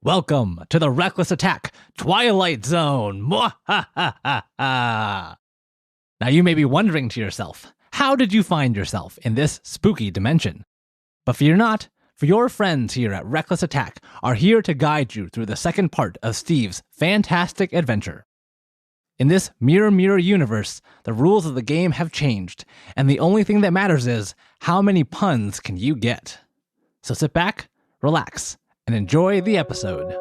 Welcome to the Reckless Attack Twilight Zone. Now you may be wondering to yourself, how did you find yourself in this spooky dimension? But fear not, for your friends here at Reckless Attack are here to guide you through the second part of Steve's fantastic adventure. In this Mirror Mirror universe, the rules of the game have changed, and the only thing that matters is how many puns can you get. So sit back, relax, and enjoy the episode.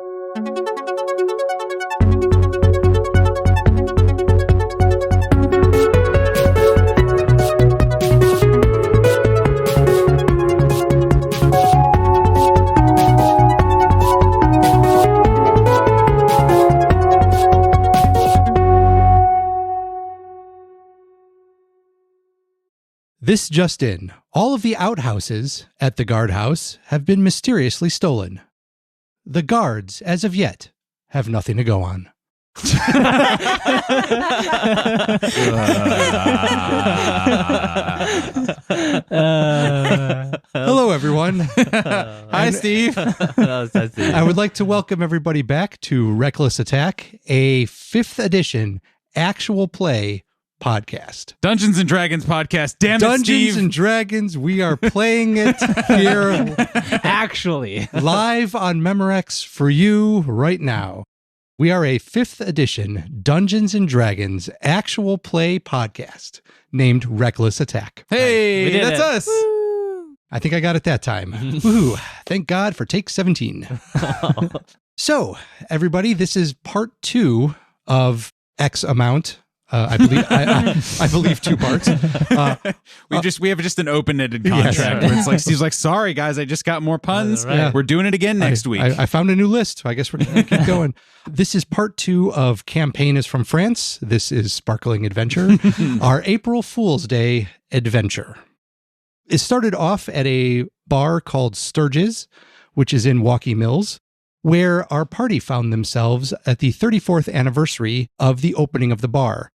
This just in. All of the outhouses at the guardhouse have been mysteriously stolen. The guards, as of yet, have nothing to go on. Hello, everyone. Hi, Steve. I would like to welcome everybody back to Reckless Attack, a 5th edition actual play podcast. Dungeons and Dragons podcast. Damn it, Dungeons Steve. and Dragons. We are playing it here Actually, live on Memorex for you right now. We are a 5th edition Dungeons and Dragons actual play podcast named Reckless Attack. Hey, We did that's it. us. I think I got it that time. Woohoo. Thank God for take 17. So, everybody, this is part 2 of X amount. I believe 2 parts. We have just an open-ended contract Yes. where it's like Steve's like, sorry guys, I just got more puns. Right. We're doing it again next week. I found a new list. I guess we're going to keep going. This is part 2 of Campaign is from France. This is Sparkling Adventure, our April Fool's Day adventure. It started off at a bar called Sturges, which is in Walkie Mills, where our party found themselves at the 34th anniversary of the opening of the bar.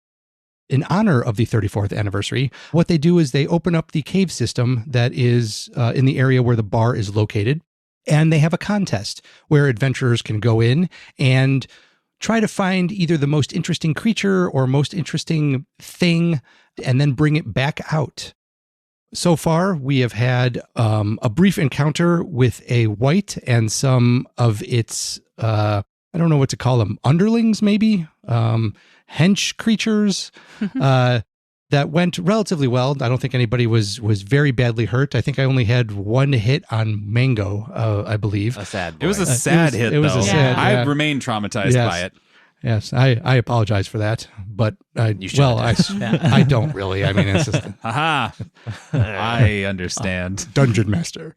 In honor of the 34th anniversary, what they do is they open up the cave system that is in the area where the bar is located, and they have a contest where adventurers can go in and try to find either the most interesting creature or most interesting thing and then bring it back out. So far, we have had a brief encounter with a wight and some of its, I don't know what to call them, underlings maybe? Hench creatures that went relatively well. I don't think anybody was very badly hurt. I think I only had 1 hit on Mango, I believe. a sad boy. It was a sad hit, it was though. a sad, I yeah. remain traumatized Yes. by it. Yes, I apologize for that, but You should. I don't really. I mean, it's just Haha. I understand. Dungeon Master.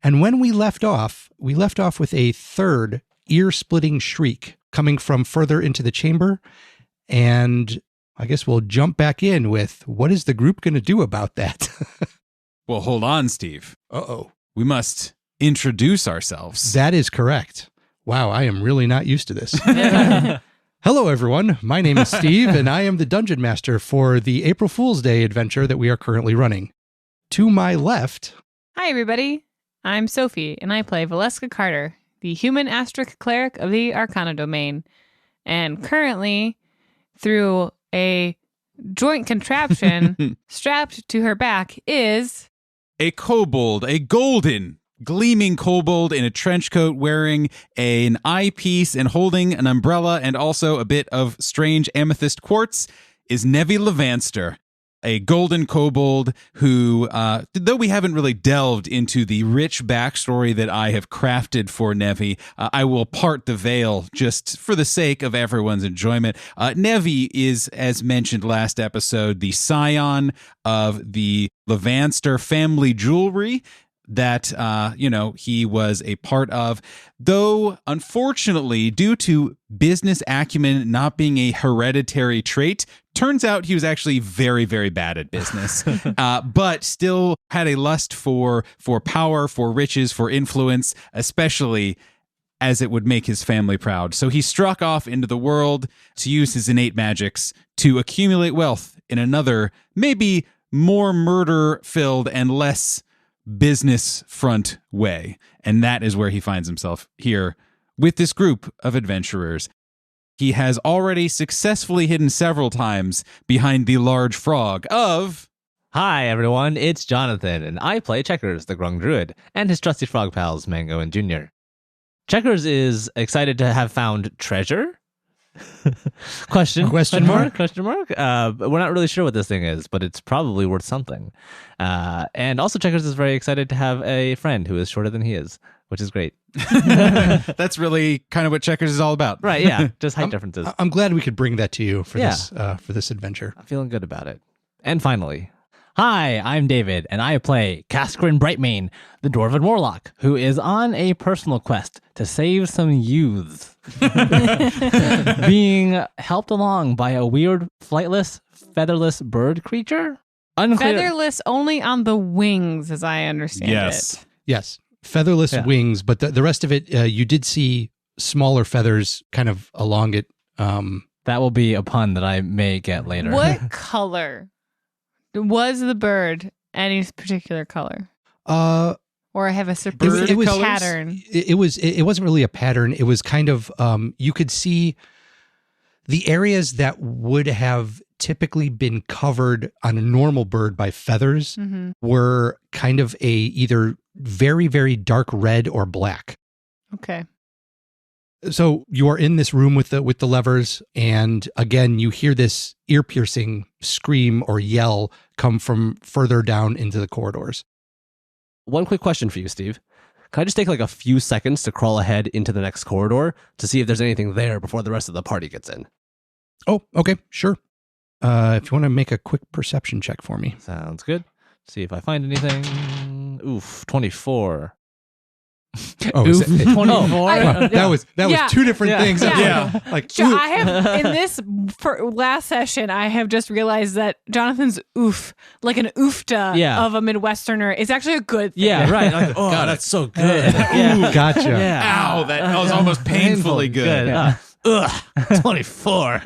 And when we left off with a third ear-splitting shriek coming from further into the chamber. And I guess we'll jump back in with, what is the group going to do about that? Well, hold on, Steve. Uh-oh. We must introduce ourselves. That is correct. Wow, I am really not used to this. Hello, everyone. My name is Steve, and I am the Dungeon Master for the April Fool's Day adventure that we are currently running. To my left... Hi, everybody. I'm Sophie, and I play Valeska Carter, the human asterisk cleric of the Arcana domain. And currently, through a joint contraption strapped to her back is... A kobold, a golden, gleaming kobold in a trench coat wearing an eyepiece and holding an umbrella and also a bit of strange amethyst quartz is Nevi Levanster, a golden kobold who, though we haven't really delved into the rich backstory that I have crafted for Nevi, I will part the veil just for the sake of everyone's enjoyment. Nevi is, as mentioned last episode, the scion of the Levanster family jewelry that, he was a part of, though unfortunately, due to business acumen not being a hereditary trait, turns out he was actually very, very bad at business, but still had a lust for power, for riches, for influence, especially as it would make his family proud. So he struck off into the world to use his innate magics to accumulate wealth in another, maybe more murder-filled and less business front way. And that is where he finds himself here with this group of adventurers. He has already successfully hidden several times behind the large frog of... Hi, everyone. It's Jonathan, and I play Checkers, the Grung Druid, and his trusty frog pals, Mango and Junior. Checkers is excited to have found treasure? Question mark? We're not really sure what this thing is, but it's probably worth something. And also Checkers is very excited to have a friend who is shorter than he is, which is great. That's really kind of what Checkers is all about. Right, yeah. Just height differences. I'm glad we could bring that to you for this adventure. I'm feeling good about it. And finally, hi, I'm David, and I play Cascarin Brightmane, the Dwarven Warlock, who is on a personal quest to save some youths. Being helped along by a weird, flightless, featherless bird creature? Unclear. Featherless only on the wings, as I understand it. Yes. Featherless wings, but the rest of it, you did see smaller feathers kind of along it. That will be a pun that I may get later. What color was the bird? Any particular color? Or have a specific pattern? It wasn't really a pattern. It was kind of you could see the areas that would have typically been covered on a normal bird by feathers were kind of either very, very dark red or black. Okay. So you are in this room with the levers, and again, you hear this ear-piercing scream or yell come from further down into the corridors. One quick question for you, Steve. Can I just take like a few seconds to crawl ahead into the next corridor to see if there's anything there before the rest of the party gets in? Oh, okay, sure. If you want to make a quick perception check for me. Sounds good. See if I find anything. Oof, 24. Oh, Oof, 24. That was two different things. Yeah. Like, I have in this last session, I have just realized that Jonathan's oof, like an oofta of a Midwesterner, is actually a good thing. Yeah, right. Like, oh, God, that's so good. Ooh, gotcha. Yeah. Ow, that was almost painfully good. Yeah. 24.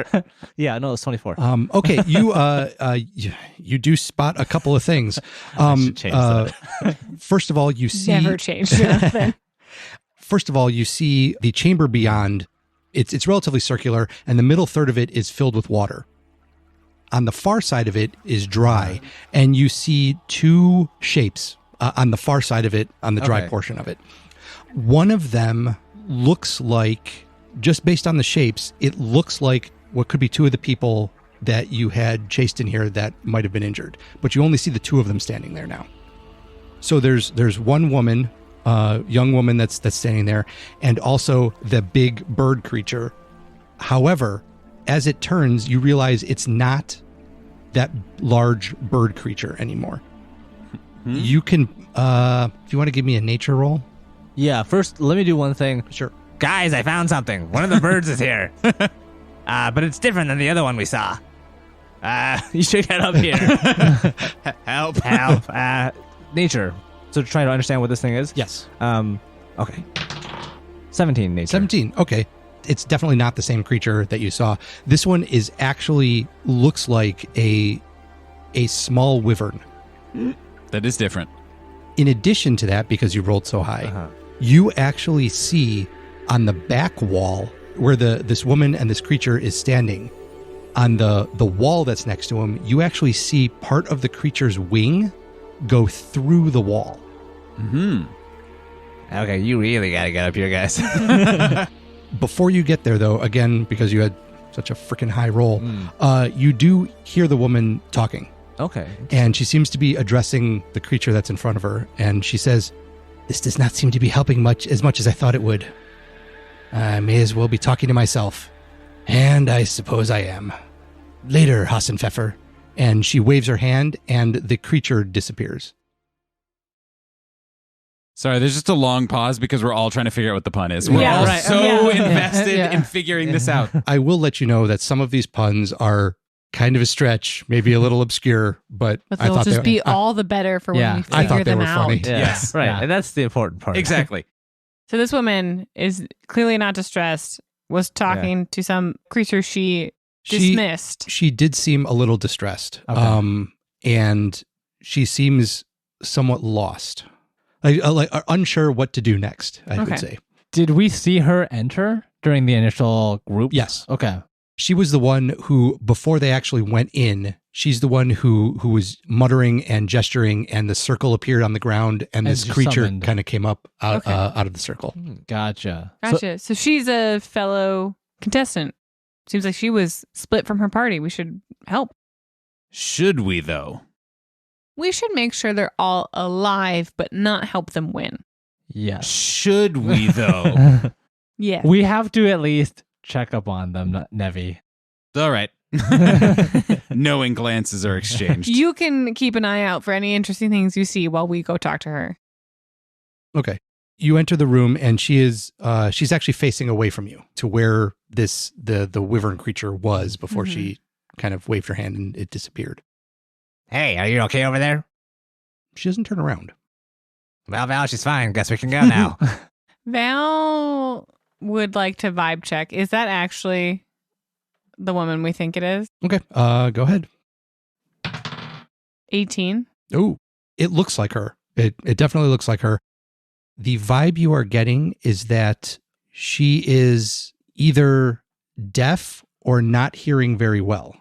Yeah, no, it's 24. Okay, you do spot a couple of things. I should change that. First of all, you see Never change, Jonathan. First of all, you see the chamber beyond. It's relatively circular, and the middle third of it is filled with water. On the far side of it is dry, and you see two shapes on the far side of it, on the dry portion of it. One of them looks like, just based on the shapes, it looks like what could be two of the people that you had chased in here that might have been injured. But you only see the two of them standing there now. So there's one woman, young woman that's standing there, and also the big bird creature. However, as it turns, you realize it's not that large bird creature anymore. You can, if you want to give me a nature roll. Yeah, first, let me do one thing. Sure. Guys, I found something. One of the birds is here. But it's different than the other one we saw. You should get up here. Help. Nature. So to try to understand what this thing is? Yes. Okay. 17 nature. 17. Okay. It's definitely not the same creature that you saw. This one is actually looks like a small wyvern. That is different. In addition to that, because you rolled so high, you actually see on the back wall where this woman and this creature is standing, on the wall that's next to him, you actually see part of the creature's wing go through the wall. Okay, you really gotta get up here, guys. Before you get there, though, again, because you had such a freaking high roll, you do hear the woman talking. Okay. And she seems to be addressing the creature that's in front of her. And she says, "This does not seem to be helping as much as I thought it would. I may as well be talking to myself. And I suppose I am. Later, Hassenpfeffer." And she waves her hand, and the creature disappears. Sorry, there's just a long pause because we're all trying to figure out what the pun is. We're all so invested in figuring this out. I will let you know that some of these puns are kind of a stretch, maybe a little obscure, but I they'll thought just be all the better for when we I figure thought they them were out. funny. Yeah. Yes. Right. Yeah. And that's the important part. Exactly. So this woman is clearly not distressed, was talking to some creature she dismissed. She did seem a little distressed, Okay. and she seems somewhat lost, like unsure what to do next. I would say. Did we see her enter during the initial group? Yes. Okay. She was the one who, before they actually went in, she's the one who was muttering and gesturing, and the circle appeared on the ground, and this she creature summoned. kind of came up out, Okay. out of the circle. Gotcha. Gotcha. So she's a fellow contestant. Seems like she was split from her party. We should help. Should we, though? We should make sure they're all alive, but not help them win. Yes. Should we, though? Yeah. We have to at least check up on them, Nevi. All right. Knowing glances are exchanged. You can keep an eye out for any interesting things you see while we go talk to her. Okay. You enter the room, and she's actually facing away from you to where the wyvern creature was before she kind of waved her hand and it disappeared. Hey, are you okay over there? She doesn't turn around. Well, Val, she's fine. Guess we can go now. Val would like to vibe check. Is that actually the woman we think it is? Okay. Go ahead. 18. Oh, it looks like her. It definitely looks like her. The vibe you are getting is that she is either deaf or not hearing very well.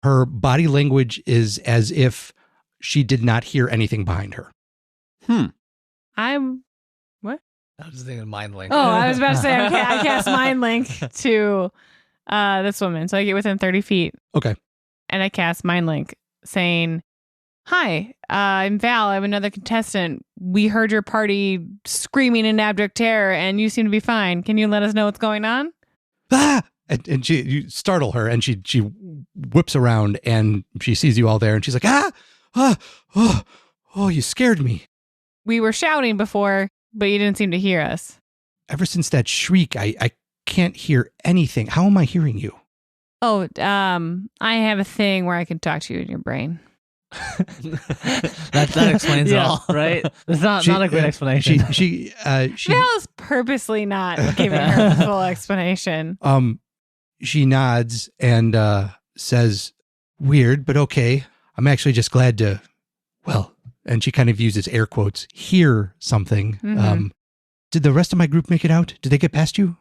Her body language is as if she did not hear anything behind her. I'm. I was just thinking mind link. Oh, I was about to say, okay, I cast Mind Link to this woman. So I get within 30 feet. Okay. And I cast Mind Link saying, "Hi, I'm Val. I'm another contestant. We heard your party screaming in abject terror and you seem to be fine. Can you let us know what's going on?" Ah! And you startle her, and she whips around, and she sees you all there, and she's like, oh, you scared me. We were shouting before, but you didn't seem to hear us. Ever since that shriek, I can't hear anything. How am I hearing you? Oh, I have a thing where I can talk to you in your brain. that explains it Yeah, all. right? It's not a great explanation. She Val's purposely not giving her the full explanation. she nods and says, "Weird, but okay. I'm actually just glad to, well," and she kind of uses air quotes, "hear something." Mhm. Did the rest of my group make it out? Did they get past you?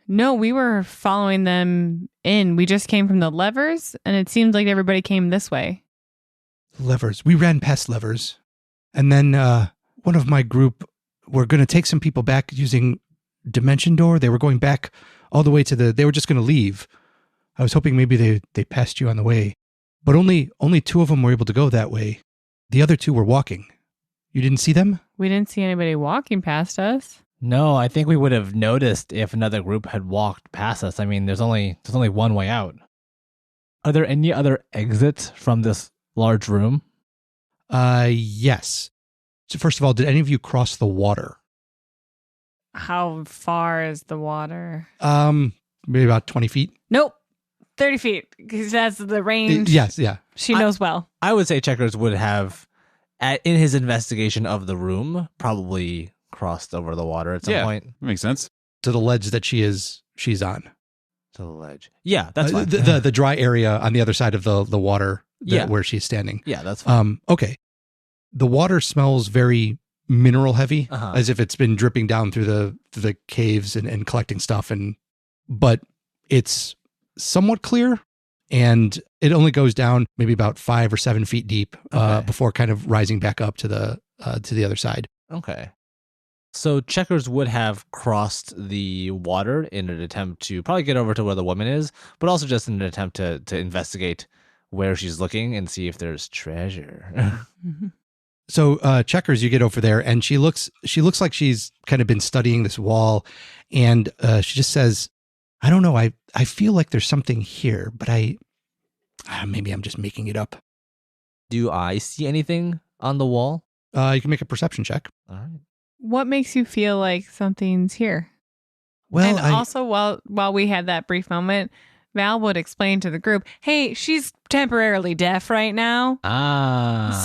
No, we were following them in. We just came from the levers, and it seemed like everybody came this way. Levers. We ran past levers. And then one of my group were going to take some people back using Dimension Door. They were going back all the way to they were just going to leave. I was hoping maybe they passed you on the way. But only two of them were able to go that way. The other two were walking. You didn't see them? We didn't see anybody walking past us. No, I think we would have noticed if another group had walked past us. I mean, there's only one way out. Are there any other exits from this large room? Yes. So first of all, did any of you cross the water? How far is the water? Maybe about 20 feet. Nope. 30 feet, because that's the range. Yes, yeah. She knows well. I would say Checkers would have, in his investigation of the room, probably crossed over the water at some point. Makes sense. To the ledge that she's on. To the ledge. Yeah, that's fine. The dry area on the other side of the water Yeah. where she's standing. Yeah, that's fine. Okay. The water smells very mineral heavy, Uh-huh. as if it's been dripping down through the caves and collecting stuff, but it's somewhat clear, and it only goes down maybe about 5 or 7 feet deep Okay. before kind of rising back up to the other side. Okay. So Checkers would have crossed the water in an attempt to probably get over to where the woman is, but also just in an attempt to investigate where she's looking and see if there's treasure. So Checkers, you get over there, and she looks like she's kind of been studying this wall, and she just says, "I don't know. I feel like there's something here, but maybe I'm just making it up." Do I see anything on the wall? You can make a perception check. All right. What makes you feel like something's here? Well, and also, while we had that brief moment, Val would explain to the group, "Hey, she's temporarily deaf right now.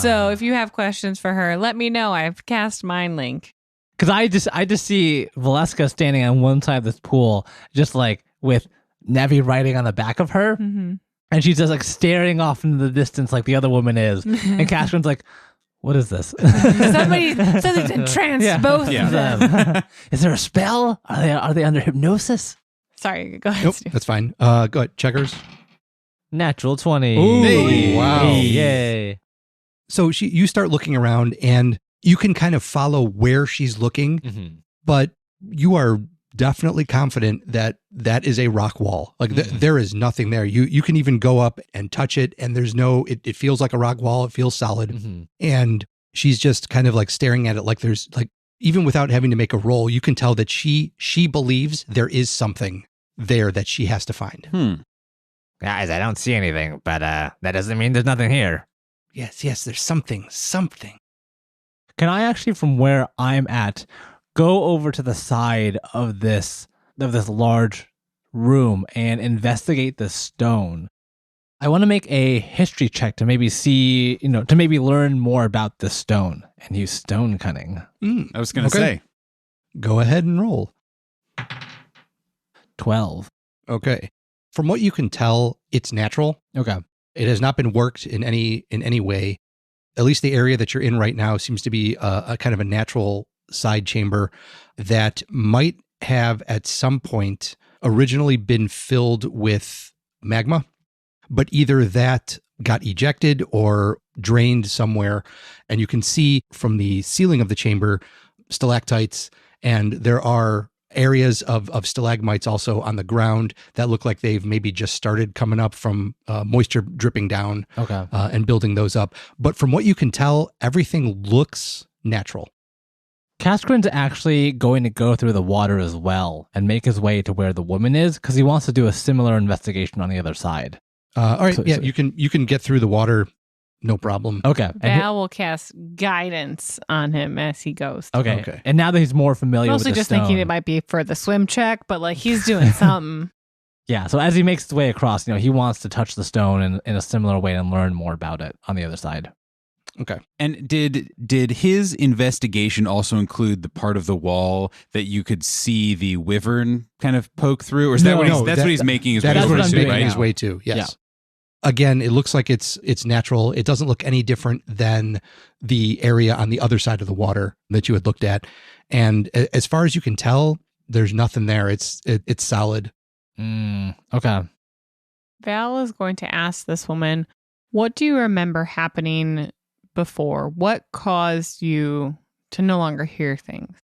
So if you have questions for her, let me know. I've cast Mind Link." Because I just see Valeska standing on one side of this pool, just like with Nevi riding on the back of her, Mm-hmm. and she's just like staring off into the distance like the other woman is. And Catherine's like, What is this? Somebody's entranced Yeah. both of Yeah. them. Is there a spell? Are they under hypnosis? Sorry, go ahead. Nope, Stu. that's fine. Go ahead. Checkers. Natural 20. Ooh, Hey. wow. Yay. So you start looking around and you can kind of follow where she's looking, Mm-hmm. but you are definitely confident that that is a rock wall. Like there is nothing there. You can even go up and touch it and there's no, it feels like a rock wall. It feels solid. Mm-hmm. And she's just kind of like staring at it. Like there's like, even without having to make a roll, you can tell that she believes there is something there that she has to find. Guys, I don't see anything, but that doesn't mean there's nothing here. Yes, there's something. Can I actually, from where I'm at, go over to the side of this large room and investigate the stone? I want to make a history check to maybe see, to maybe learn more about the stone and use stone cunning. I was going to Okay. say. Go ahead and roll. 12. Okay. From what you can tell, it's natural. Okay. It has not been worked in any way. At least the area that you're in right now seems to be a kind of a natural side chamber that might have at some point originally been filled with magma, but either that got ejected or drained somewhere. And you can see from the ceiling of the chamber stalactites, and there are areas of stalagmites also on the ground that look like they've maybe just started coming up from moisture dripping down Okay. and building those up. But from what you can tell, everything looks natural. Kaskrin's actually going to go through the water as well and make his way to where the woman is because he wants to do a similar investigation on the other side. All right, So- yeah, so- you can get through the water, no problem. Okay. Val will cast guidance on him as he goes. Okay. Okay. And now that he's more familiar Mostly with the just thinking stone- it might be for the swim check, but like he's doing something. Yeah. So as he makes his way across, he wants to touch the stone in a similar way and learn more about it on the other side. Okay. And did his investigation also include the part of the wall that you could see the wyvern kind of poke through? Or is that what he's making his That way is what what I'm he's doing making now. his way to. Yes. Yeah. Again, it looks like it's natural. It doesn't look any different than the area on the other side of the water that you had looked at. And as far as you can tell, there's nothing there. It's solid. Okay. Val is going to ask this woman, what do you remember happening before? What caused you to no longer hear things?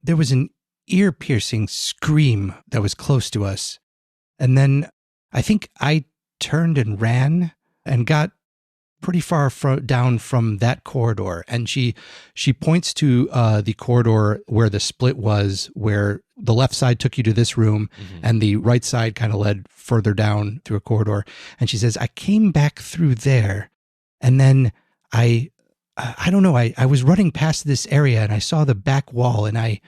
There was an ear-piercing scream that was close to us. And then I think I turned and ran and got pretty far down from that corridor. And she points to the corridor where the split was, where the left side took you to this room and the right side kind of led further down through a corridor. And she says, I came back through there. And then I don't know, I was running past this area and I saw the back wall and I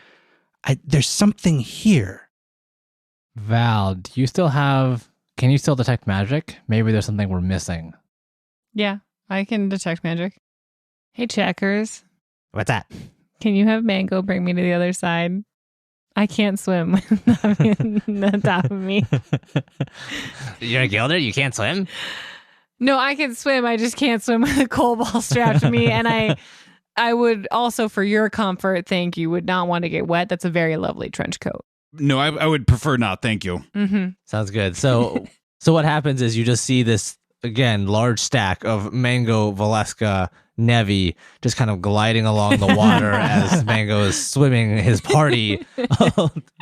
there's something here. Val, can you still detect magic? Maybe there's something we're missing. Yeah, I can detect magic. Hey, Checkers, What's that? can you have Mango bring me to the other side? I can't swim with nothing on top of me. You're a gilder? You can't swim? No, I can swim. I just can't swim with a coal ball strapped to me. And I would also, for your comfort, thank you, would not want to get wet. That's a very lovely trench coat. No, I would prefer not. Thank you. Mm-hmm. Sounds good. So what happens is you just see this, again, large stack of Mango, Valeska, Nevi just kind of gliding along the water as Mango is swimming his party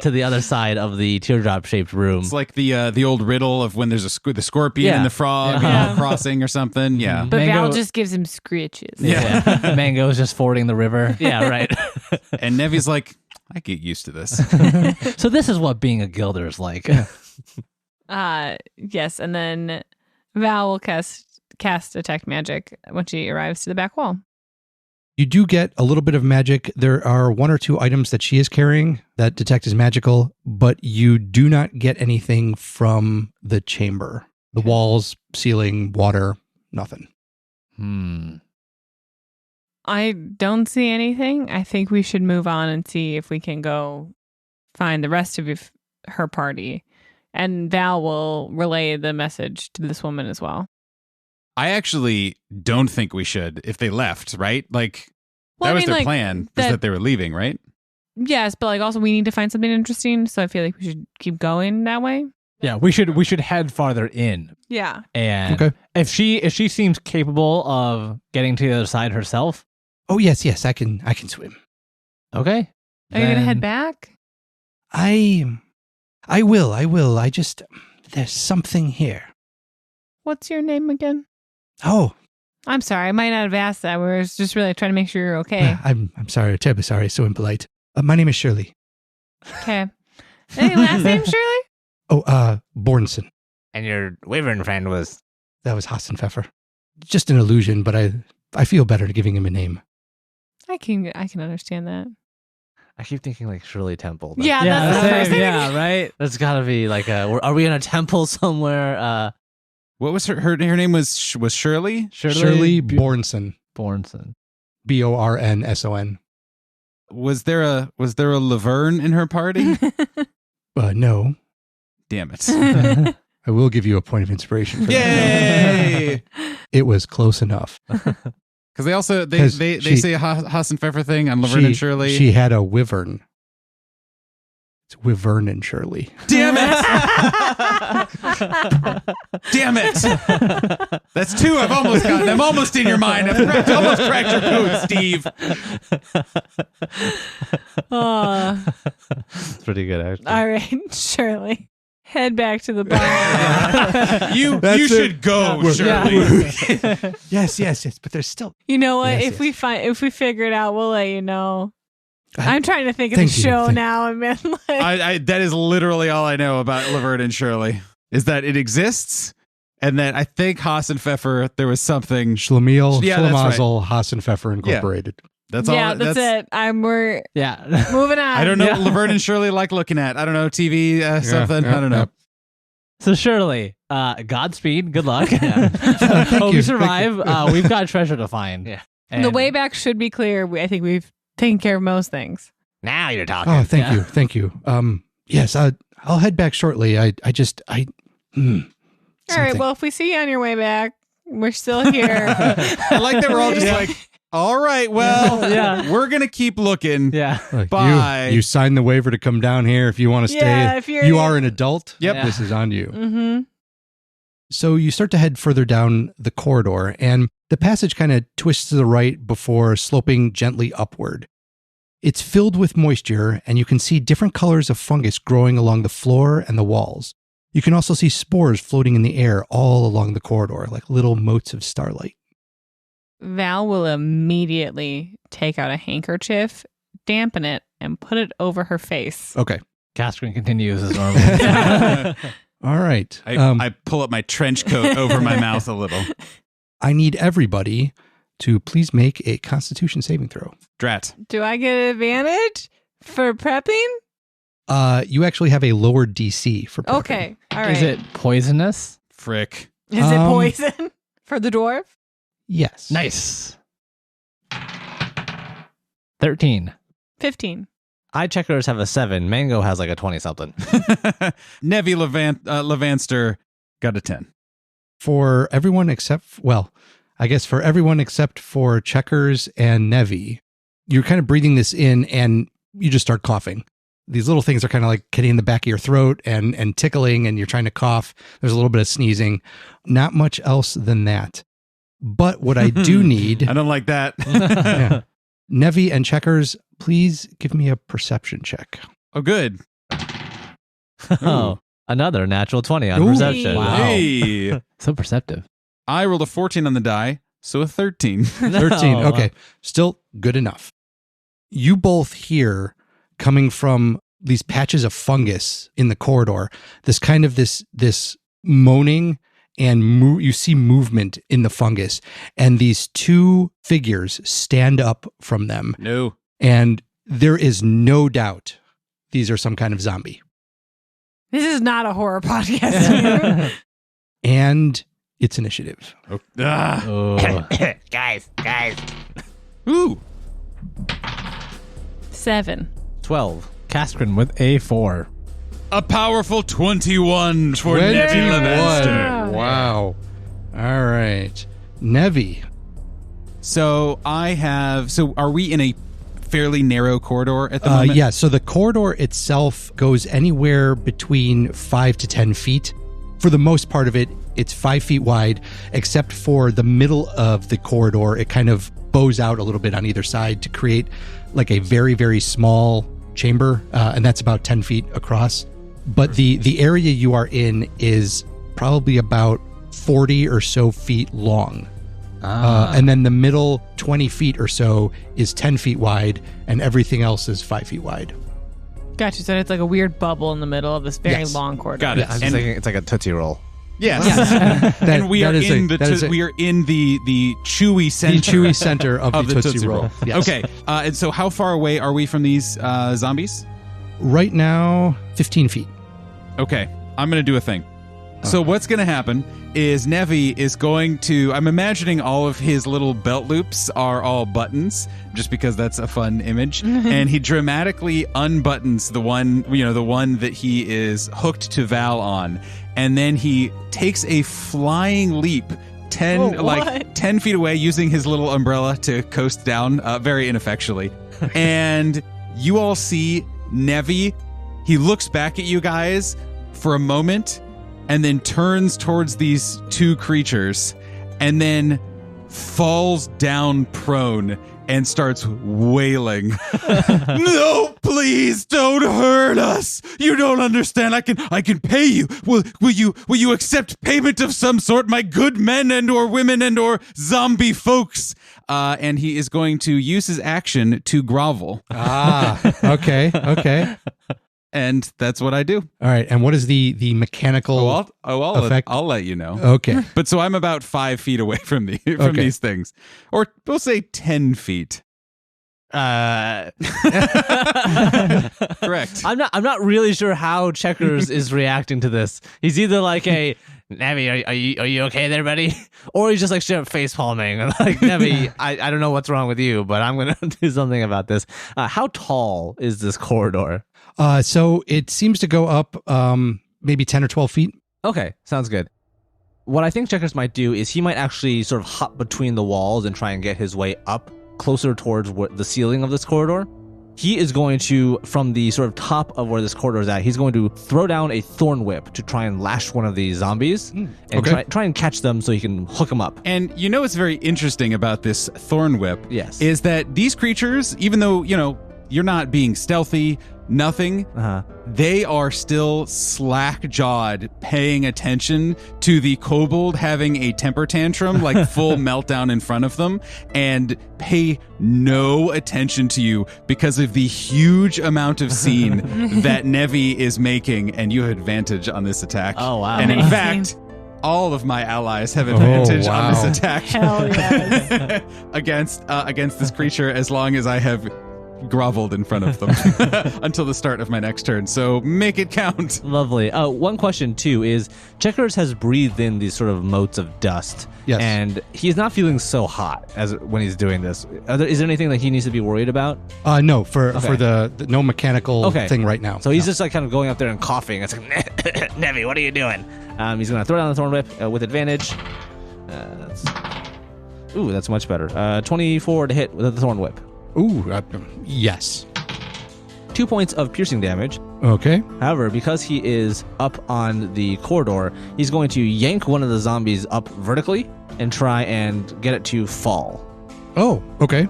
to the other side of the teardrop-shaped room. It's like the old riddle of when there's the scorpion Yeah. and the frog Yeah. crossing or something. Yeah. But Val Mango- just gives him scritches. Yeah. Mango's just fording the river. Yeah, right. And Nevi's like, I get used to this. So this is what being a gilder is like. Yes, and then Val will cast detect magic when she arrives to the back wall. You do get a little bit of magic. There are one or two items that she is carrying that detect as magical, but you do not get anything from the chamber. The walls, ceiling, water, nothing. I don't see anything. I think we should move on and see if we can go find the rest of her party. And Val will relay the message to this woman as well. I actually don't think we should if they left, right? Like, that was their plan, is that they were leaving, right? Yes, but like also we need to find something interesting, so I feel like we should keep going that way. Yeah, we should head farther in. Yeah. And if she seems capable of getting to the other side herself. Oh yes, I can swim. Okay. Are you gonna head back? I will. I just there's something here. What's your name again? Oh, I'm sorry, I might not have asked that. We were just really trying to make sure you're okay. I'm sorry, terribly sorry, so impolite. My name is Shirley. Okay. Any last name, Shirley? Oh, Bornson. And your wyvern friend was... That was Hassenpfeffer. Just an illusion, but I feel better giving him a name. I can understand that. I keep thinking like Shirley Temple. Yeah, that's the first thing. Yeah, right? That's got to be like are we in a temple somewhere? What was her name was Shirley? Shirley Bornson. Bornson. Bornson. Was there a Laverne in her party? No. Damn it. I will give you a point of inspiration for that. Yay! It was close enough. Because they also they say a Hassenpfeffer thing on Laverne and Shirley. She had a wyvern. It's Wyvern and Shirley. Damn it! Damn it! That's two I've almost gotten. I'm almost in your mind. I've almost cracked your code, Steve. It's pretty good, actually. All right, Shirley. Head back to the bar. You should go, Yeah. Shirley. Yes. But there's still. You know what? Yes, If we figure it out, we'll let you know. I'm trying to think of Thank the you. show now. And man, like, I that is literally all I know about Laverne and Shirley is that it exists, and that I think Hassenpfeffer there was something. Schlemiel, Yeah, that's right. Schlemazel, Hassenpfeffer Incorporated. That's all. yeah, that's it. We're moving on. I don't know what Laverne and Shirley like looking at. I don't know TV something. I don't know. So Shirley, Godspeed. Good luck. Hope you. you survive. We've got treasure to find. Yeah. The way back should be clear. I think we've taken care of most things. Now you're talking. Oh, thank you. Yes, I'll head back shortly. All right. Well, if we see you on your way back, we're still here. I like that we're all just like, all right, well, we're gonna keep looking. Yeah. Bye. You signed the waiver to come down here. If you want to stay, Yeah, if you're- you are an adult. Yep. This is on you. Mm-hmm. So you start to head further down the corridor, and the passage kind of twists to the right before sloping gently upward. It's filled with moisture, and you can see different colors of fungus growing along the floor and the walls. You can also see spores floating in the air all along the corridor, like little motes of starlight. Val will immediately take out a handkerchief, dampen it, and put it over her face. Okay. Caskrin continues as normal. All right. I pull up my trench coat over my mouth a little. I need everybody to please make a Constitution saving throw. Drat. Do I get an advantage for prepping? You actually have a lower DC for prepping. Okay. All right. Is it poisonous? Frick. Is it poison for the dwarf? Yes. Nice. 13. 15. Eye checkers have a 7. Mango has like a 20-something. Nevi Levanster got a 10. For everyone except, I guess for everyone except for Checkers and Nevi, you're kind of breathing this in and you just start coughing. These little things are kind of like getting in the back of your throat and tickling, and you're trying to cough. There's a little bit of sneezing. Not much else than that. But what I do need... I don't like that. Yeah. Nevi and Checkers, please give me a perception check. Oh, good. Oh, another natural 20 on Ooh. perception. Wow. Hey. So perceptive. I rolled a 14 on the die, so a 13. 13. Oh, Okay. Still good enough. You both hear, coming from these patches of fungus in the corridor, this kind of this moaning, and you see movement in the fungus, and these two figures stand up from them, No. and there is no doubt these are some kind of zombie. This is not a horror podcast. And it's initiative. Oh. Ah. Oh. guys. Ooh. 7. 12. Caskrin with a 4. A powerful 21 for Nevi Levanster. Wow. All right. Nevi. So are we in a fairly narrow corridor at the moment? Yeah, so the corridor itself goes anywhere between 5 to 10 feet. For the most part of it, it's 5 feet wide, except for the middle of the corridor. It kind of bows out a little bit on either side to create like a very, very small chamber, and that's about 10 feet across. But the area you are in is probably about 40 or so feet long. And then the middle 20 feet or so is 10 feet wide, and everything else is 5 feet wide. Gotcha. So it's like a weird bubble in the middle of this very Yes. long corridor. Got it. I was just thinking it's like a Tootsie Roll. Yes. And we that are is in a- the chewy center. the chewy center of, the Tootsie Roll. Yes. Okay. And so how far away are we from these zombies? Right now, 15 feet. Okay. I'm going to do a thing. So what's going to happen is Nevi is going to, I'm imagining all of his little belt loops are all buttons, just because that's a fun image. And he dramatically unbuttons the one that he is hooked to Val on. And then he takes a flying leap 10 feet away using his little umbrella to coast down very ineffectually. And you all see Nevi. He looks back at you guys for a moment and then turns towards these two creatures and then falls down prone and starts wailing. No, please don't hurt us. You don't understand. I can pay you. Will you accept payment of some sort, my good men and or women and or zombie folks? And he is going to use his action to grovel. Okay. And that's what I do. All right. And what is the mechanical effect? I'll let you know. Okay. But so I'm about 5 feet away from these things, or we'll say 10 feet. Correct. I'm not really sure how Checkers is reacting to this. He's either like a Nevi, are you okay there, buddy? Or he's just like straight up face palming and like, Nevi, I don't know what's wrong with you, but I'm gonna do something about this. How tall is this corridor? So it seems to go up maybe 10 or 12 feet. Okay, sounds good. What I think Checkers might do is he might actually sort of hop between the walls and try and get his way up closer towards the ceiling of this corridor. He is going to, from the sort of top of where this corridor is at, he's going to throw down a thorn whip to try and lash one of these zombies and try and catch them so he can hook them up. And you know what's very interesting about this thorn whip? Yes. Is that these creatures, even though, you're not being stealthy, nothing, they are still slack-jawed, paying attention to the kobold having a temper tantrum, like full meltdown in front of them, and pay no attention to you because of the huge amount of scene that Nevi is making, and you have advantage on this attack. Oh, wow. And in Amazing. fact, all of my allies have advantage on this wow. attack. Hell yes. against this creature, as long as I have groveled in front of them until the start of my next turn. So make it count. Lovely. One question too is Checkers has breathed in these sort of motes of dust. Yes. And he's not feeling so hot as when he's doing this. Is there anything that he needs to be worried about? No, for the no mechanical thing right now. So he's just like kind of going up there and coughing. It's like, Nevi, what are you doing? He's going to throw down the thorn whip with advantage. That's much better. 24 to hit with the thorn whip. Ooh, yes. 2 points of piercing damage. Okay. However, because he is up on the corridor, he's going to yank one of the zombies up vertically and try and get it to fall. Oh, okay.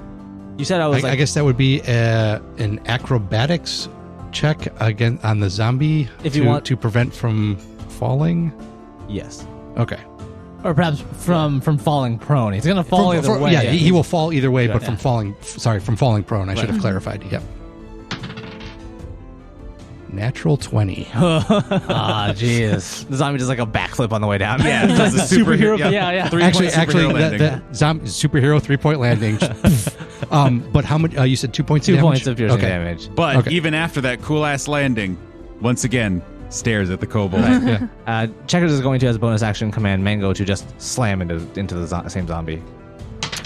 You said I guess that would be an acrobatics check again on the zombie If you want- to prevent from falling. Yes. Okay. Or perhaps from falling prone. He's going to fall either way. Yeah, he will fall either way, but from falling prone. I should have clarified. Yep. Natural 20. Ah, jeez. The zombie does like a backflip on the way down. Yeah, that's a Superhero. yeah. Yeah. Actually, landing. that zombie superhero 3-point landing. But how much? You said 2 points. 2 of damage? points of piercing Okay. damage. But Okay. even after that cool ass landing, once again, stares at the kobold. Yeah. Checkers is going to, as a bonus action, command Mango to just slam into the same zombie.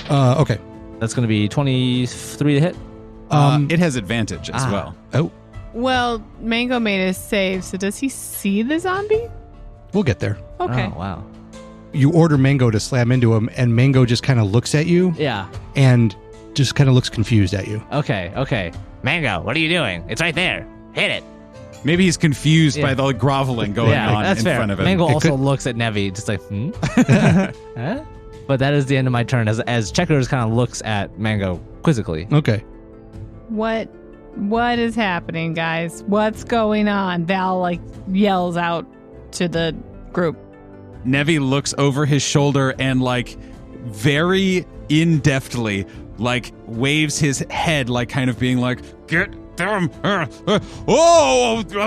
Okay. That's going to be 23 to hit. It has advantage as well. Oh, Well, Mango made a save, so does he see the zombie? we'll get there. Okay. Oh, wow. you order Mango to slam into him, and Mango just kind of looks at you Yeah. and just kind of looks confused at you. Okay. Mango, what are you doing? It's right there. Hit it. Maybe he's confused Yeah. by the groveling going on that's in fair. front of him. Mango It also could- looks at Nevi just like, Huh? But that is the end of my turn as Checkers kind of looks at Mango quizzically. Okay. What is happening, guys? What's going on? Val like yells out to the group. Nevi looks over his shoulder and like very indeftly like waves his head like kind of being like, get them,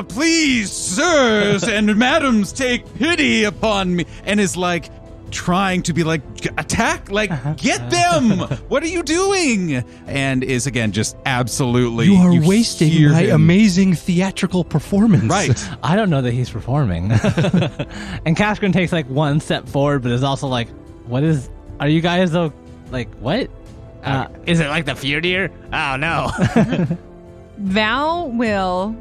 please, sirs and madams, take pity upon me, and is like trying to be like, attack, like get them, what are you doing, and is again just absolutely You are wasting hear my him. amazing theatrical performance. Right. I don't know that he's performing. And Kaskrin takes like one step forward, but is also like, are you guys though? Like, what? Is it like the Furier? Oh, no. Val will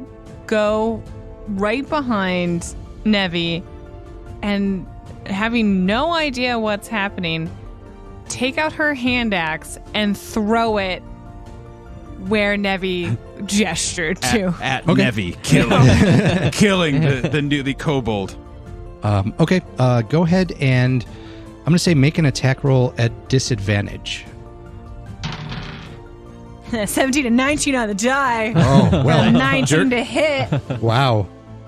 go right behind Nevi and, having no idea what's happening, take out her hand axe and throw it where Nevi gestured to. At Okay. Nevi, killing the kobold. Okay. Go ahead and I'm going to say make an attack roll at disadvantage. 17 and 19 on the die. Oh, well. 19 to hit. Wow.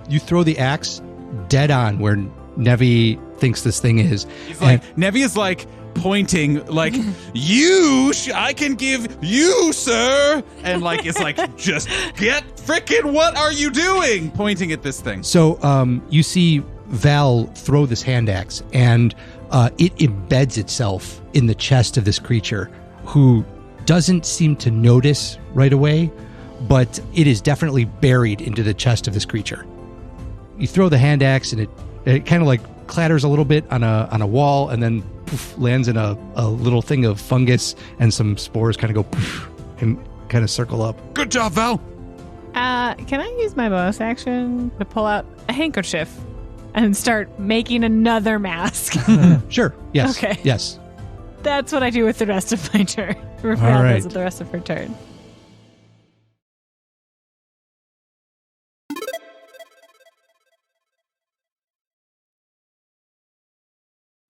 You throw the axe dead on where Nevi thinks this thing is. He's like, Nevi is like pointing, like, I can give you, sir. And like, it's like, just get frickin', what are you doing? Pointing at this thing. So you see Val throw this hand axe, and it embeds itself in the chest of this creature, who doesn't seem to notice right away, but it is definitely buried into the chest of this creature. You throw the hand axe, and it kind of like clatters a little bit on a wall, and then poof, lands in a little thing of fungus, and some spores kind of go poof, and kind of circle up. Good job, Val. Can I use my bonus action to pull out a handkerchief and start making another mask? Sure. Yes. Okay. Yes. That's what I do with the rest of my turn. Rafael right. does with the rest of her turn.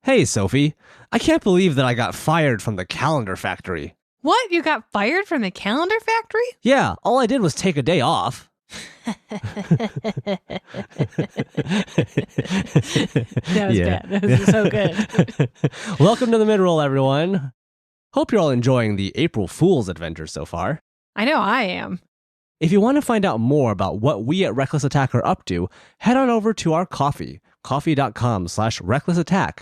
Hey, Sophie. I can't believe that I got fired from the calendar factory. What? You got fired from the calendar factory? Yeah, all I did was take a day off. That was Yeah. bad. That was so good. Welcome to the midroll, everyone. Hope you're all enjoying the April Fool's adventure so far. I know I am. If you want to find out more about what we at Reckless Attack are up to, head on over to our coffee.com/recklessattack.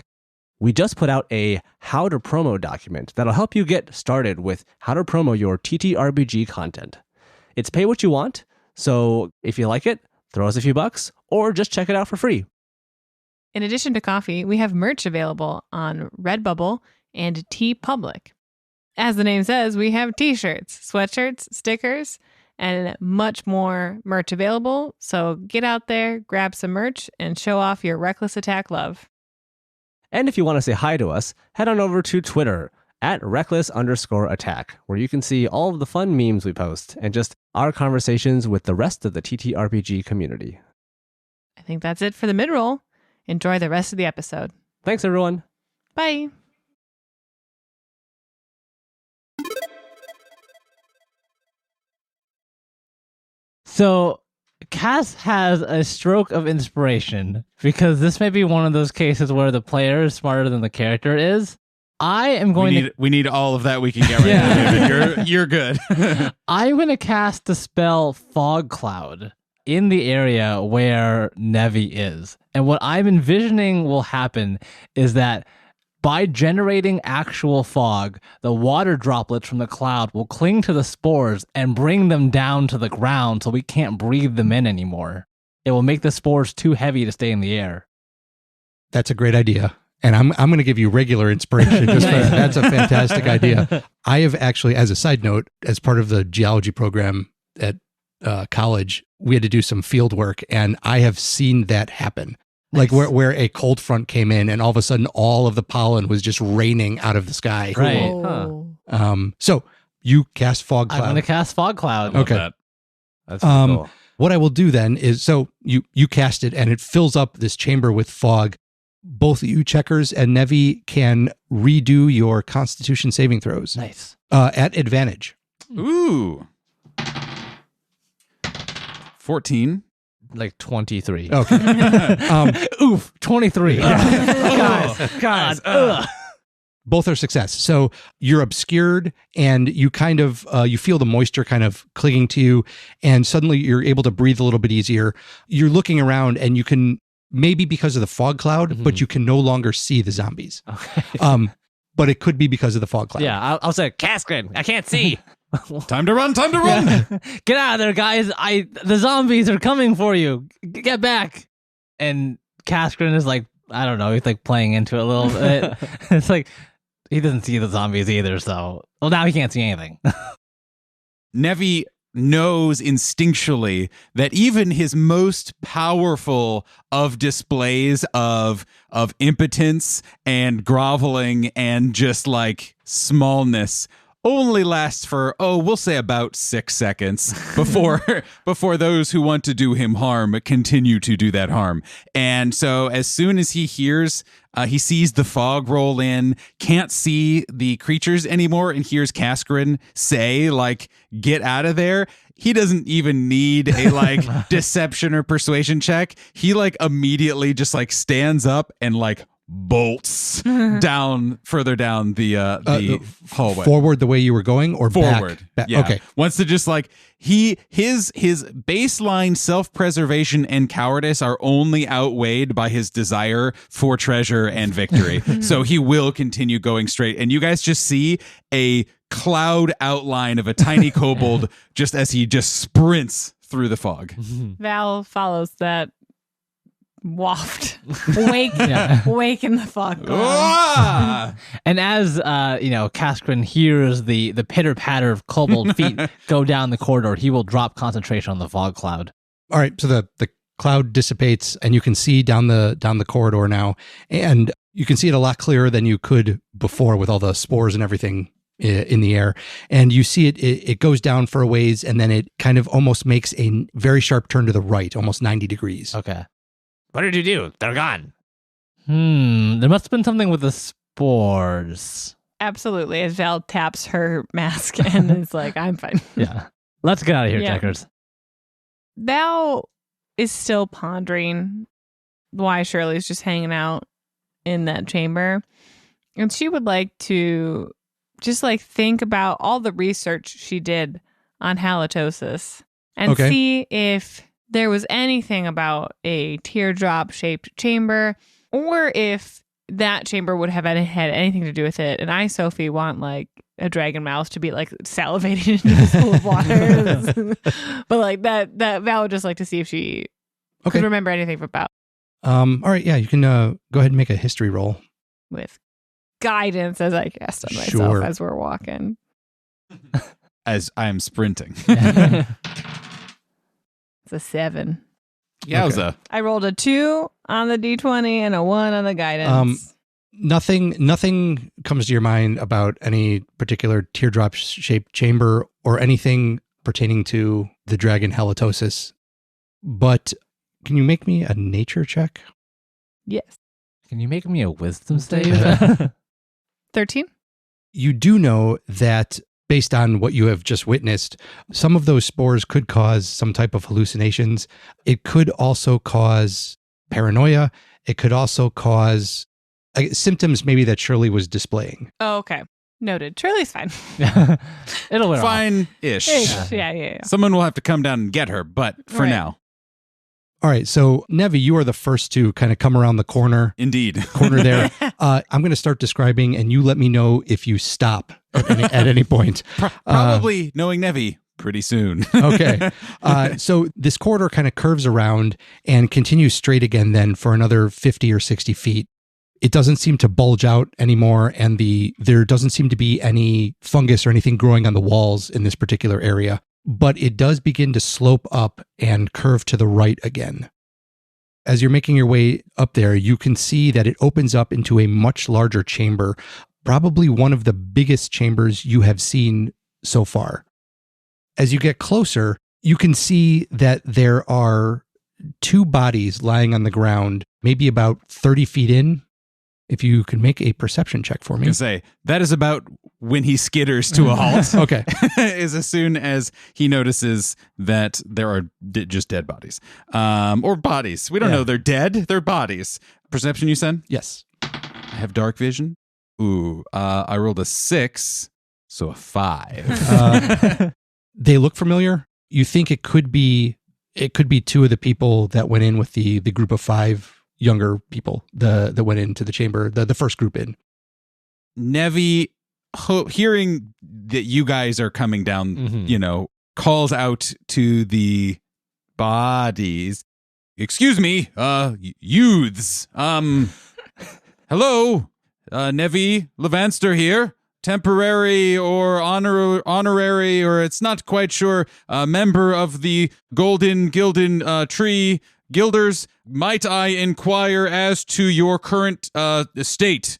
We just put out a how to promo document that'll help you get started with how to promo your TTRPG content. It's pay what you want, so if you like it, throw us a few bucks or just check it out for free. In addition to coffee, we have merch available on Redbubble and TeePublic. As the name says, we have t-shirts, sweatshirts, stickers, and much more merch available. So get out there, grab some merch, and show off your Reckless Attack love. And if you want to say hi to us, head on over to Twitter at reckless_attack, where you can see all of the fun memes we post and just our conversations with the rest of the TTRPG community. I think that's it for the midroll. Enjoy the rest of the episode. Thanks, everyone. Bye. So, Cass has a stroke of inspiration because this may be one of those cases where the player is smarter than the character is. I am going We need all of that we can get right Yeah. now, David. You're good. I'm going to cast the spell Fog Cloud in the area where Nevi is. And what I'm envisioning will happen is that by generating actual fog, the water droplets from the cloud will cling to the spores and bring them down to the ground so we can't breathe them in anymore. It will make the spores too heavy to stay in the air. That's a great idea. And I'm going to give you regular inspiration just for that. That's a fantastic idea. I have actually, as a side note, as part of the geology program at college, we had to do some field work, and I have seen that happen. like where a cold front came in and all of a sudden all of the pollen was just raining out of the sky. Right. Oh. So you cast fog I'm cloud. gonna cast fog cloud. Love Okay. that. That's pretty cool. What I will do then is, so you cast it and it fills up this chamber with fog. Both you checkers and Nevi can redo your Constitution saving throws Nice. at advantage. Ooh. 14. Like 23. Okay. Oof, 23. Guys. Both are success. So you're obscured and you kind of, you feel the moisture kind of clinging to you and suddenly you're able to breathe a little bit easier. You're looking around and you can, maybe because of the fog cloud, but you can no longer see the zombies. Okay. But it could be because of the fog cloud. Yeah, I'll say, Cascrin, I can't see. Time to run. Time to run. Get out of there, guys. The zombies are coming for you. Get back. And Cascrin is like, I don't know, he's like playing into it a little bit. It's like, he doesn't see the zombies either, so, well, now he can't see anything. Nevi knows instinctually that even his most powerful of displays of impotence and groveling and just like smallness only lasts for, we'll say about 6 seconds before those who want to do him harm continue to do that harm. And so as soon as he hears, he sees the fog roll in, can't see the creatures anymore, and hears Cascarin say, like, get out of there. He doesn't even need a like deception or persuasion check. He like immediately just like stands up and like bolts down further down the hallway. Forward the way you were going or Forward. back? Yeah. Okay. Wants to just like his baseline self-preservation and cowardice are only outweighed by his desire for treasure and victory. So he will continue going straight. And you guys just see a cloud outline of a tiny kobold just as he just sprints through the fog. Val follows that waft. Wake in the fog. Ah! And as Cascarin hears the pitter patter of kobold feet go down the corridor, he will drop concentration on the fog cloud. All right. So the cloud dissipates and you can see down the corridor now. And you can see it a lot clearer than you could before with all the spores and everything in the air. And you see it goes down for a ways and then it kind of almost makes a very sharp turn to the right, almost 90 degrees. Okay. What did you do? They're gone. There must have been something with the spores. Absolutely. As Val taps her mask and is like, I'm fine. Yeah. Let's get out of here, Yeah. checkers. Val is still pondering why Shirley's just hanging out in that chamber. And she would like to just like think about all the research she did on halitosis and Okay. see if there was anything about a teardrop shaped chamber or if that chamber would have had anything to do with it. And I, Sophie, want like a dragon mouth to be like salivating into this pool of water. But like that Val would just like to see if she Okay. could remember anything about All right. Yeah. You can go ahead and make a history roll. with guidance as I cast on myself Sure. as we're walking. As I am sprinting. It's a 7. Yowza. I rolled a 2 on the D20 and a 1 on the guidance. Nothing comes to your mind about any particular teardrop shaped chamber or anything pertaining to the dragon halitosis. But can you make me a nature check? Yes. Can you make me a wisdom save? 13? You do know that based on what you have just witnessed, some of those spores could cause some type of hallucinations. It could also cause paranoia. It could also cause symptoms maybe that Shirley was displaying. Oh, okay. Noted. Shirley's fine. It'll wear off. Fine-ish. Yeah. Someone will have to come down and get her, but for Right. now. All right. So, Nevi, you are the first to kind of come around the corner Indeed. there. I'm going to start describing and you let me know if you stop at any point. Probably knowing Nevi pretty soon. Okay. So this corridor kind of curves around and continues straight again then for another 50 or 60 feet. It doesn't seem to bulge out anymore, and there doesn't seem to be any fungus or anything growing on the walls in this particular area, but it does begin to slope up and curve to the right again. As you're making your way up there, you can see that it opens up into a much larger chamber, probably one of the biggest chambers you have seen so far. As you get closer, you can see that there are 2 bodies lying on the ground, maybe about 30 feet in. If you could make a perception check for I me. can say that is about when he skitters to a halt. Okay. Is as soon as he notices that there are just dead bodies, or bodies. We don't know they're dead. They're bodies. Perception, you said? Yes. I have dark vision. Ooh, I rolled a 6, so a 5. They look familiar. You think it could be 2 of the people that went in with the group of 5 younger people that went into the chamber, the first group in. Nevi, hearing that you guys are coming down, calls out to the bodies. Excuse me, youths. Hello, Nevi Levanster here. Temporary or honorary, or it's not quite sure, member of the Golden Gilden Tree Guilders. Might I inquire as to your current state?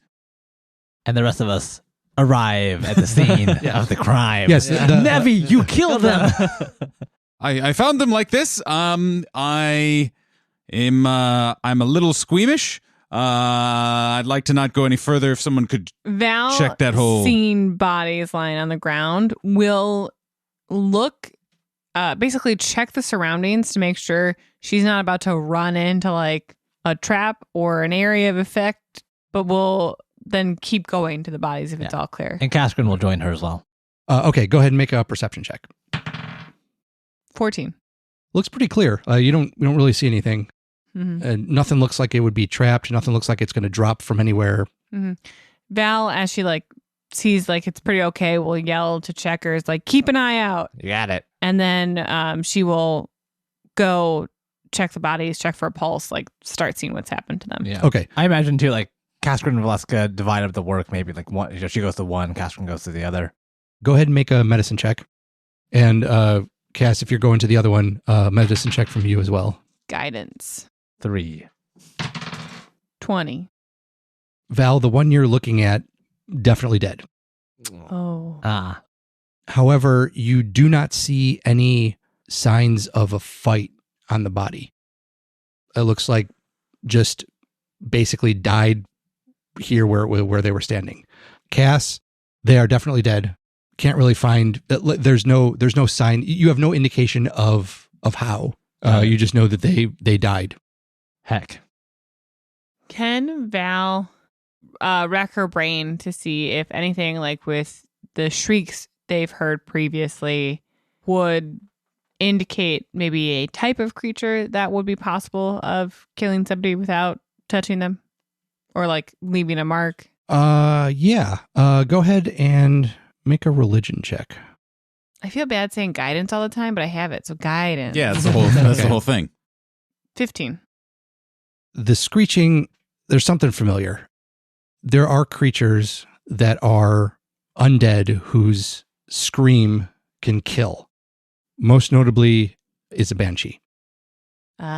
And the rest of us arrive at the scene of the crime. Yes, Nevi, you killed them. I found them like this. I'm a little squeamish. I'd like to not go any further. If someone could Val, check that whole seeing bodies lying on the ground, will look, basically check the surroundings to make sure she's not about to run into like a trap or an area of effect, but will then keep going to the bodies if it's all clear. And Kaskrin will join her as well. Okay, go ahead and make a perception check. 14. Looks pretty clear. We don't really see anything. Mm-hmm. Nothing looks like it would be trapped. Nothing looks like it's going to drop from anywhere. Mm-hmm. Val, as she like sees like it's pretty okay, will yell to checkers like, keep an eye out. You got it. And then she will go check the bodies, check for a pulse, like start seeing what's happened to them. Yeah. Okay. I imagine too, like Kaskrin and Valeska divide up the work. Maybe like one, she goes to one, Kaskrin goes to the other. Go ahead and make a medicine check. And Cass, if you're going to the other one, medicine check from you as well. Guidance. 3. 20. Val, the one you're looking at, definitely dead. Oh. However, you do not see any signs of a fight on the body. It looks like just basically died here where they were standing. Cass, they are definitely dead. Can't really find. There's no sign. You have no indication of how. You just know that they died. Heck. Can Val rack her brain to see if anything like with the shrieks they've heard previously would indicate maybe a type of creature that would be possible of killing somebody without touching them or like leaving a mark? Yeah. Go ahead and make a religion check. I feel bad saying guidance all the time, but I have it. So guidance. Yeah, that's the whole thing. 15. The screeching, there's something familiar. There are creatures that are undead whose scream can kill. Most notably is a banshee. And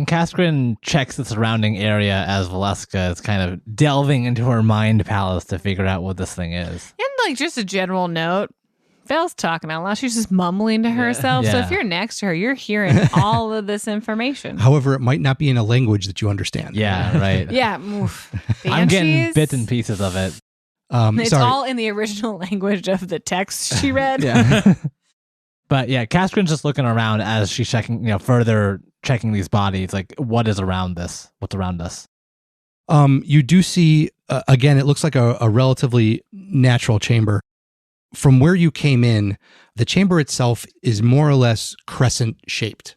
Kaskrin checks the surrounding area as Valeska is kind of delving into her mind palace to figure out what this thing is. And like just a general note, Val's talking out loud. She's just mumbling to herself. So Yeah. if you're next to her, you're hearing all of this information. However, it might not be in a language that you understand. Yeah, right. Yeah. Oof. I'm getting Banshees, bits and pieces of it. It's Sorry. all in the original language of the text she read. Yeah. But yeah, Kaskrin's just looking around as she's checking, further checking these bodies. Like, what is around this? What's around us? You do see, again, it looks like a relatively natural chamber. From where you came in, the chamber itself is more or less crescent shaped.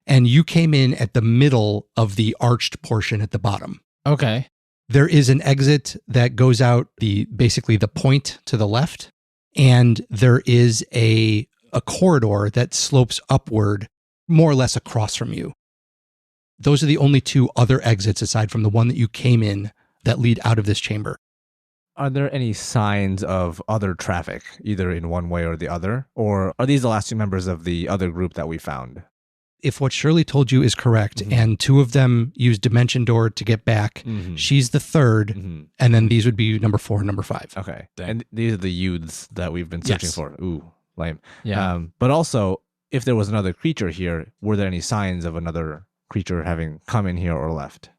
And you came in at the middle of the arched portion at the bottom. Okay. There is an exit that goes out basically the point to the left. And there is a corridor that slopes upward more or less across from you. Those are the only 2 other exits aside from the one that you came in that lead out of this chamber. Are there any signs of other traffic, either in one way or the other? Or are these the last 2 members of the other group that we found? if what Shirley told you is correct, and 2 of them use Dimension Door to get back, she's the 3rd, and then these would be number 4 and number 5. Okay. Dang. And these are the youths that we've been searching Yes. for. Ooh, lame. Yeah. But also, if there was another creature here, were there any signs of another creature having come in here or left?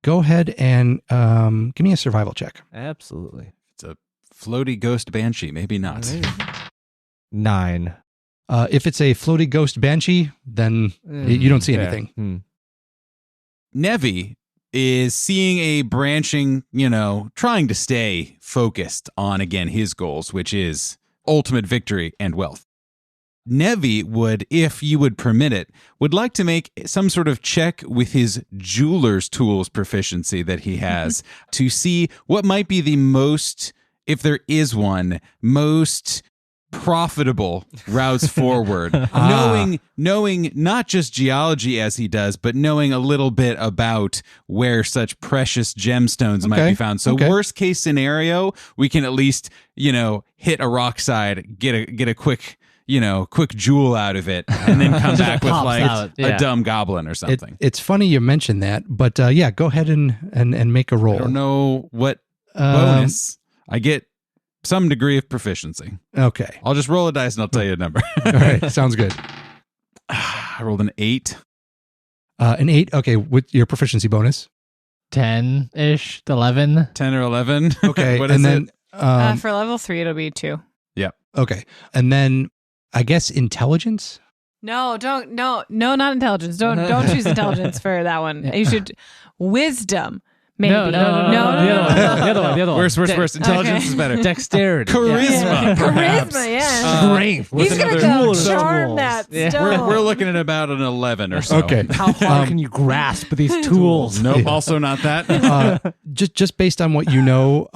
Go ahead and give me a survival check. Absolutely. It's a floaty ghost banshee. Maybe not. 9. If it's a floaty ghost banshee, then you don't see Fair. anything. Nevi is seeing a branching, trying to stay focused on, again, his goals, which is ultimate victory and wealth. Nevi would, if you would permit it, would like to make some sort of check with his jeweler's tools proficiency that he has to see what might be the most, if there is one, most profitable routes forward. Knowing not just geology as he does, but knowing a little bit about where such precious gemstones might be found. So worst case scenario, we can at least, hit a rock side, get a quick jewel out of it, and then come back with like a dumb goblin or something. It's funny you mentioned that, but go ahead and make a roll. I don't know what bonus. I get some degree of proficiency. Okay. I'll just roll a dice and I'll tell you a number. All right. Sounds good. I rolled an 8. An 8. Okay. With your proficiency bonus. 10-ish, 11. 10 or 11. Okay. What and is then, it? For level 3, it'll be 2. Yep. Okay. And then I guess intelligence. No, not intelligence. Don't choose intelligence for that one. You should wisdom. Maybe. No. The other one. Worse. Intelligence is better. Dexterity. Charisma. perhaps. Charisma, yes. Strength. He's going to go charm that stone. We're looking at about an 11 or so. Okay. How hard can you grasp these tools? Nope, also not that. Just based on what you know,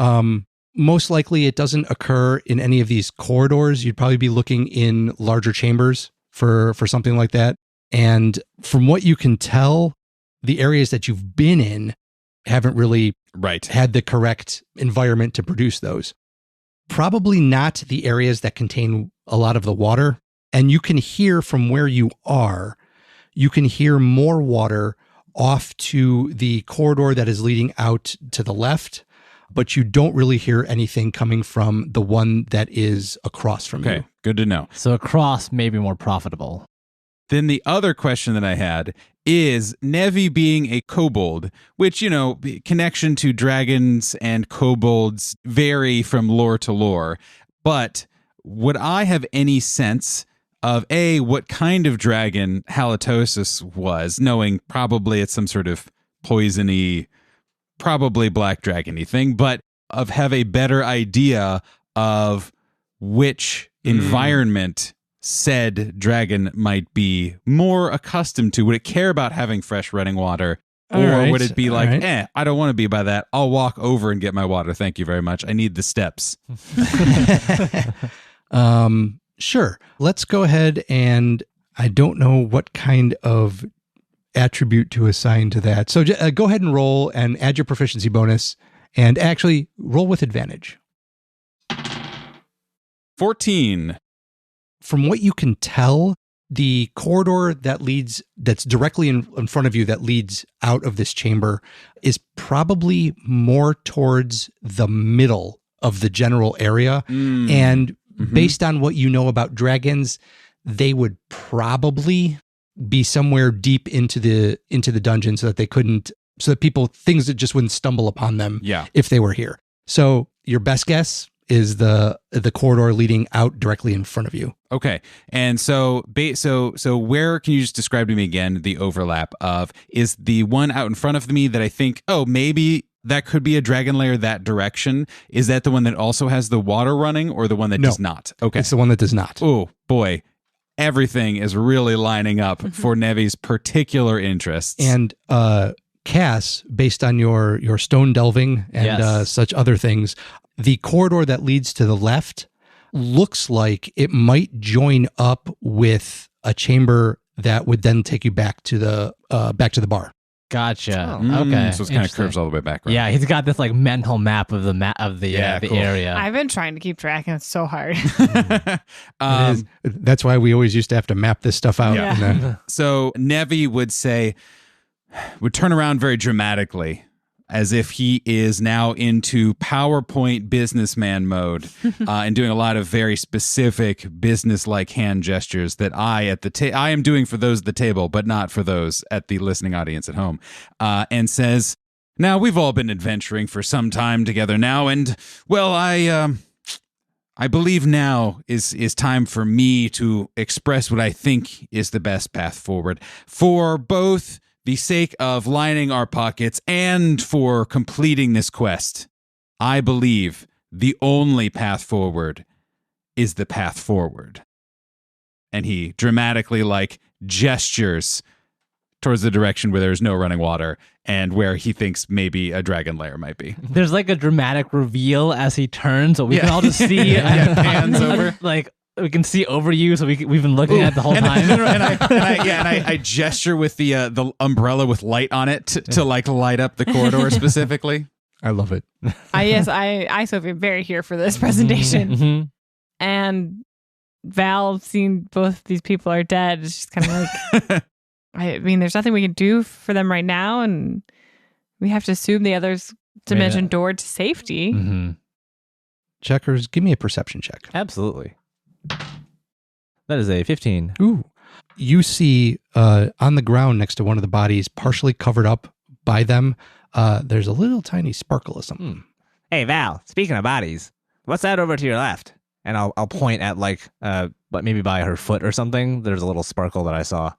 most likely it doesn't occur in any of these corridors. You'd probably be looking in larger chambers for something like that. And from what you can tell, the areas that you've been in haven't really had the correct environment to produce those. Probably not the areas that contain a lot of the water. And you can hear from where you are, you can hear more water off to the corridor that is leading out to the left, but you don't really hear anything coming from the one that is across from you. Okay, good to know. So across may be more profitable. Then the other question that I had is Nevi being a kobold, which, connection to dragons and kobolds vary from lore to lore. But would I have any sense of what kind of dragon halitosis was, knowing probably it's some sort of poisony, probably black dragony thing, but have a better idea of which environment said dragon might be more accustomed to? Would it care about having fresh running water? Or would it be like, I don't want to be by that. I'll walk over and get my water. Thank you very much. I need the steps. Sure. Let's go ahead and I don't know what kind of attribute to assign to that. So go ahead and roll and add your proficiency bonus and actually roll with advantage. 14. From what you can tell, the corridor that's directly in front of you that leads out of this chamber is probably more towards the middle of the general area. And based on what you know about dragons, they would probably be somewhere deep into the dungeon so that things that just wouldn't stumble upon them if they were here. So your best guess is the corridor leading out directly in front of you. Okay. And so where, can you just describe to me again the overlap of, is the one out in front of me that I think, maybe that could be a dragon lair that direction? Is that the one that also has the water running, or the one that does not? Okay. It's the one that does not. Oh boy. Everything is really lining up for Nevi's particular interests. And Cass, based on your stone delving and such other things, the corridor that leads to the left looks like it might join up with a chamber that would then take you back to the bar. Gotcha. Oh. Okay. So it's kind of Interesting. curves all the way back. Right? Yeah, he's got this like mental map of the Yeah, the cool. area. I've been trying to keep track, and it's so hard. It is. That's why we always used to have to map this stuff out. Yeah. And, So Nevi would turn around very dramatically, as if he is now into PowerPoint businessman mode and doing a lot of very specific business-like hand gestures that I am doing for those at the table, but not for those at the listening audience at home, and says, "Now we've all been adventuring for some time together now, and well, I believe now is time for me to express what I think is the best path forward for both the sake of lining our pockets and for completing this quest. I believe the only path forward is the path forward." And he dramatically gestures towards the direction where there's no running water and where he thinks maybe a dragon lair might be. There's like a dramatic reveal as he turns, so we can all just see. Pans over. Like we can see over you, so we've been looking at the whole time. I gesture with the umbrella with light on it to light up the corridor specifically. I love it. I Sophie, am very here for this presentation. Mhm. And Val, seeing both these people are dead, is just kind of like, I mean, there's nothing we can do for them right now, and we have to assume the other's dimension door to safety. Mhm. Checkers, give me a perception check. Absolutely. That is a 15. Ooh. You see on the ground next to one of the bodies, partially covered up by them, there's a little tiny sparkle of something. Hey, Val, speaking of bodies, what's that over to your left? And I'll point at but maybe by her foot or something. There's a little sparkle that I saw.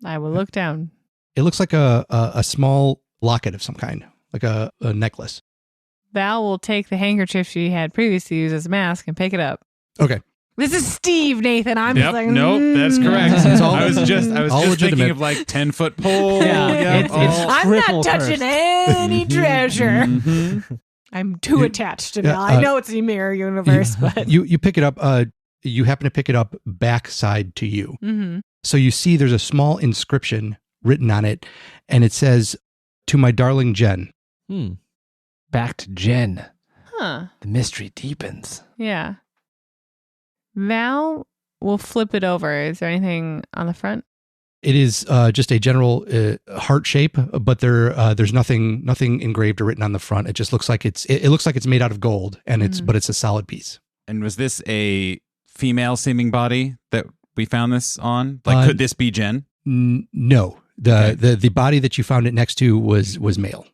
I will look down. It looks like a small locket of some kind, like a necklace. Val will take the handkerchief she had previously used as a mask and pick it up. Okay. This is Steve, Nathan. I'm just like, That's correct. It's all- I was just all thinking legitimate. of 10-foot pole. Yeah, it's I'm triple not touching cursed. any treasure. Mhm. I'm too attached to Yeah, Val. I know it's a mirror universe, but You pick it up. You happen to pick it up backside to you. Mhm. So you see there's a small inscription written on it, and it says, "To my darling Jen." Back to Jen. Huh. The mystery deepens. Yeah. Val will flip it over. Is there anything on the front? It is just a general heart shape, but there's nothing engraved or written on the front. It just looks like it looks like it's made out of gold, and but it's a solid piece. And was this a female seeming body that we found this on? Could this be Jen? No, the body that you found it next to was male.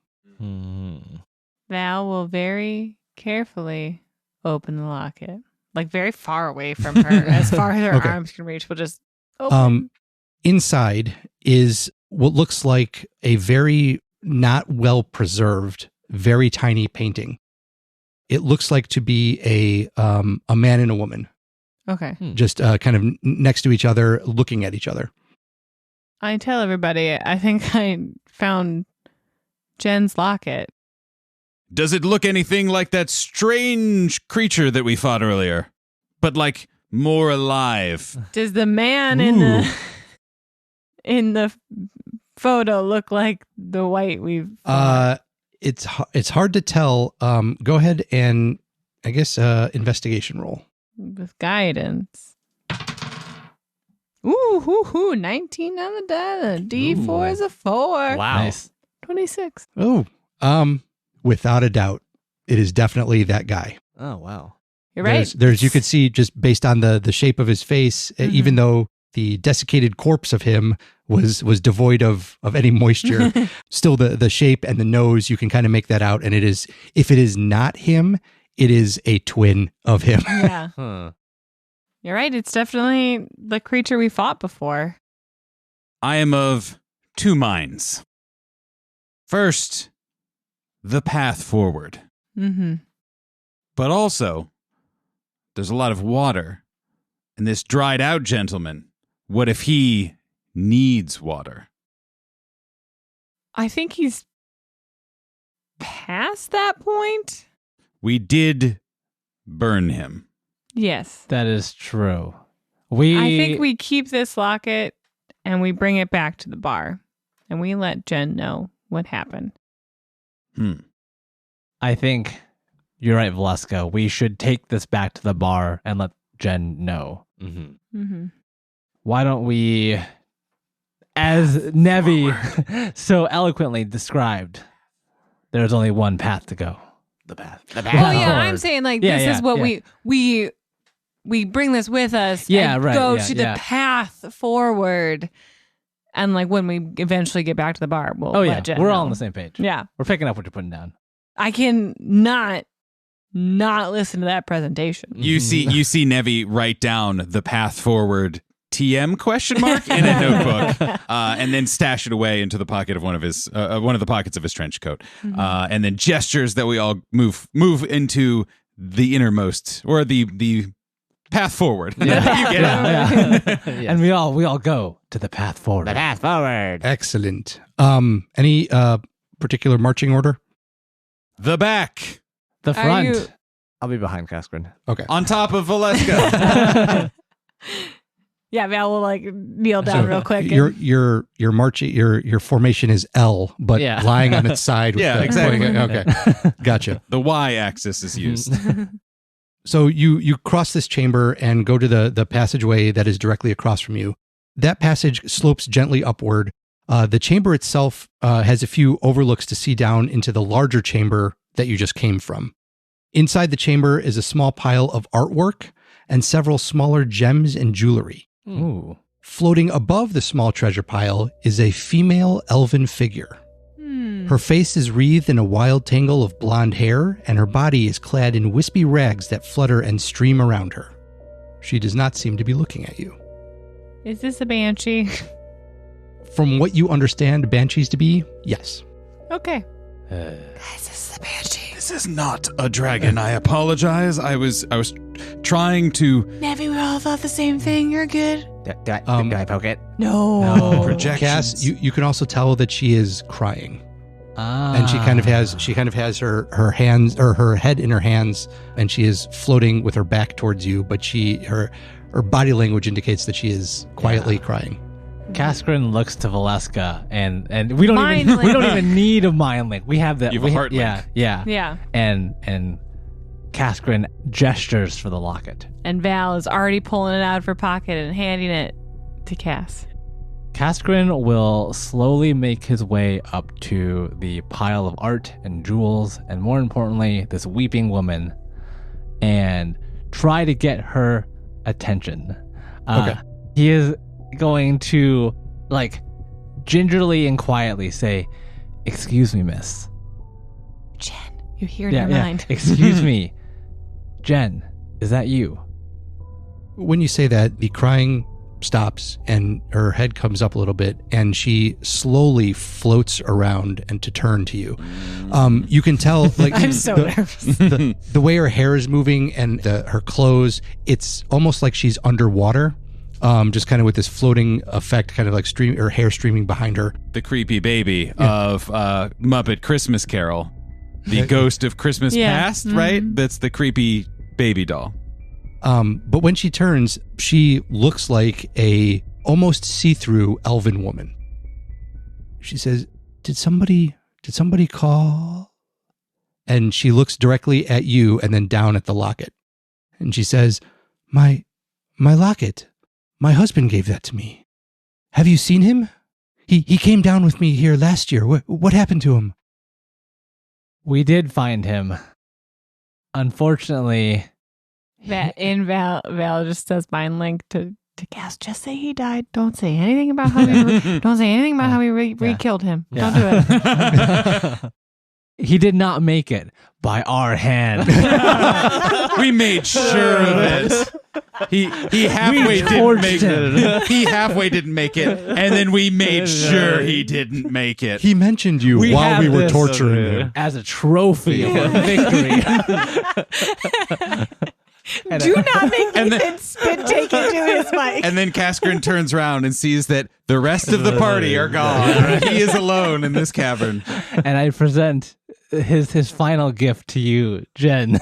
Val will very carefully open the locket, like very far away from her, as far as her Okay. arms can reach. We'll just open. Inside is what looks like a very not well preserved, very tiny painting. It looks like to be a man and a woman, Okay. just kind of next to each other, looking at each other. I tell everybody, I think I found Jen's locket. Does it look anything like that strange creature that we fought earlier, but more alive? Does the man in the photo look like the white we've fought? It's hard to tell. Go ahead and I guess investigation roll. With guidance? Ooh, 19 on the die. The D4 is a 4. Wow. Nice. 26. Oh, without a doubt, it is definitely that guy. Oh, wow. You're right. There's you could see just based on the shape of his face, even though the desiccated corpse of him was devoid of any moisture, still the shape and the nose, you can kind of make that out. And if it is not him, it is a twin of him. Yeah. Huh. You're right. It's definitely the creature we fought before. I am of two minds. First, the path forward. Mm-hmm. But also, there's a lot of water. And this dried out gentleman, what if he needs water? I think he's past that point. We did burn him. Yes. That is true. I think we keep this locket and we bring it back to the bar and we let Jen know what happened. I think you're right, Valeska. We should take this back to the bar and let Jen know. Mm-hmm. Why don't we, as Nevi so eloquently described, there's only one path to go. The path. Oh yeah, I'm Forward. saying like Yeah, this yeah, is what yeah. we bring this with us. Yeah, and right, Go yeah, to the yeah. path forward, and like when we eventually get back to the bar, we'll Oh let yeah, Jen we're know. all on the same page. Yeah, We're picking up what you're putting down. I can not listen to that presentation. You see Nevi write down the path forward TM question mark in a notebook, and then stash it away into the pocket of one of the pockets of his trench coat, and then gestures that we all move into the innermost or the path forward. You get it? Yeah. And we all go to the path forward. The path forward. Excellent. Any particular marching order? The back The front. you- I'll be behind Kaskrin. Okay. on top of Valeska. Yeah, Val will like kneel down So real quick. Your marching your formation is L, but Yeah. lying on its side. With Yeah, the- exactly. Okay, gotcha. The Y axis is used. So you cross this chamber and go to the passageway that is directly across from you. That passage slopes gently upward. The chamber itself has a few overlooks to see down into the larger chamber that you just came from. Inside the chamber is a small pile of artwork and several smaller gems and jewelry. Ooh. Floating above the small treasure pile is a female elven figure. Her face is wreathed in a wild tangle of blonde hair, and her body is clad in wispy rags that flutter and stream around her. She does not seem to be looking at you. Is this a banshee? From what you understand banshees to be, yes. Okay. This is the banshee. This is not a dragon. I apologize. I was trying to Nevi, we all thought the same thing. You're good. Do I poke it? No. projections. Cass, you can also tell that she is crying. Ah. And she kind of has her hands or her head in her hands, and she is floating with her back towards you, but her body language indicates that she is quietly crying. Kaskrin looks to Valeska, and we don't Mind even link. need a mind link. We have that. You have a heart yeah, link. yeah, Yeah. And Kaskrin gestures for the locket. And Val is already pulling it out of her pocket and handing it to Cass. Kaskrin will slowly make his way up to the pile of art and jewels, and more importantly, this weeping woman, and try to get her attention. Okay. He is going to, like, gingerly and quietly say, "Excuse me, miss." Jen, you hear in your mind. Excuse me, Jen, is that you? When you say that, the crying stops and her head comes up a little bit, and she slowly floats around and to turn to you. You can tell, like, I'm so nervous. the way her hair is moving and her clothes, it's almost like she's underwater, just kind of with this floating effect, kind of like her hair streaming behind her. the creepy baby of Muppet Christmas Carol, the ghost of Christmas Yeah. past, right? That's the creepy baby doll. But when she turns, she looks like a almost see-through elven woman. She says, Did somebody call? And she looks directly at you and then down at the locket. And she says, My locket. My husband gave that to me. Have you seen him? He came down with me here last year. What happened to him? We did find him. Unfortunately, Val just says mind link to Cass. Just say he died. Don't say anything about how we killed him. Don't do it. he did not make it by our hand. We made sure of it. He halfway We didn't make torched it. He halfway didn't make it, and then we made sure he didn't make it. He mentioned you while have we were this torturing him. as a trophy of our victory. Do not make Ethan spit take into his mic. And then Kaskrin turns around and sees that the rest of the party are gone. He is alone in this cavern. And I present his final gift to you, Jen.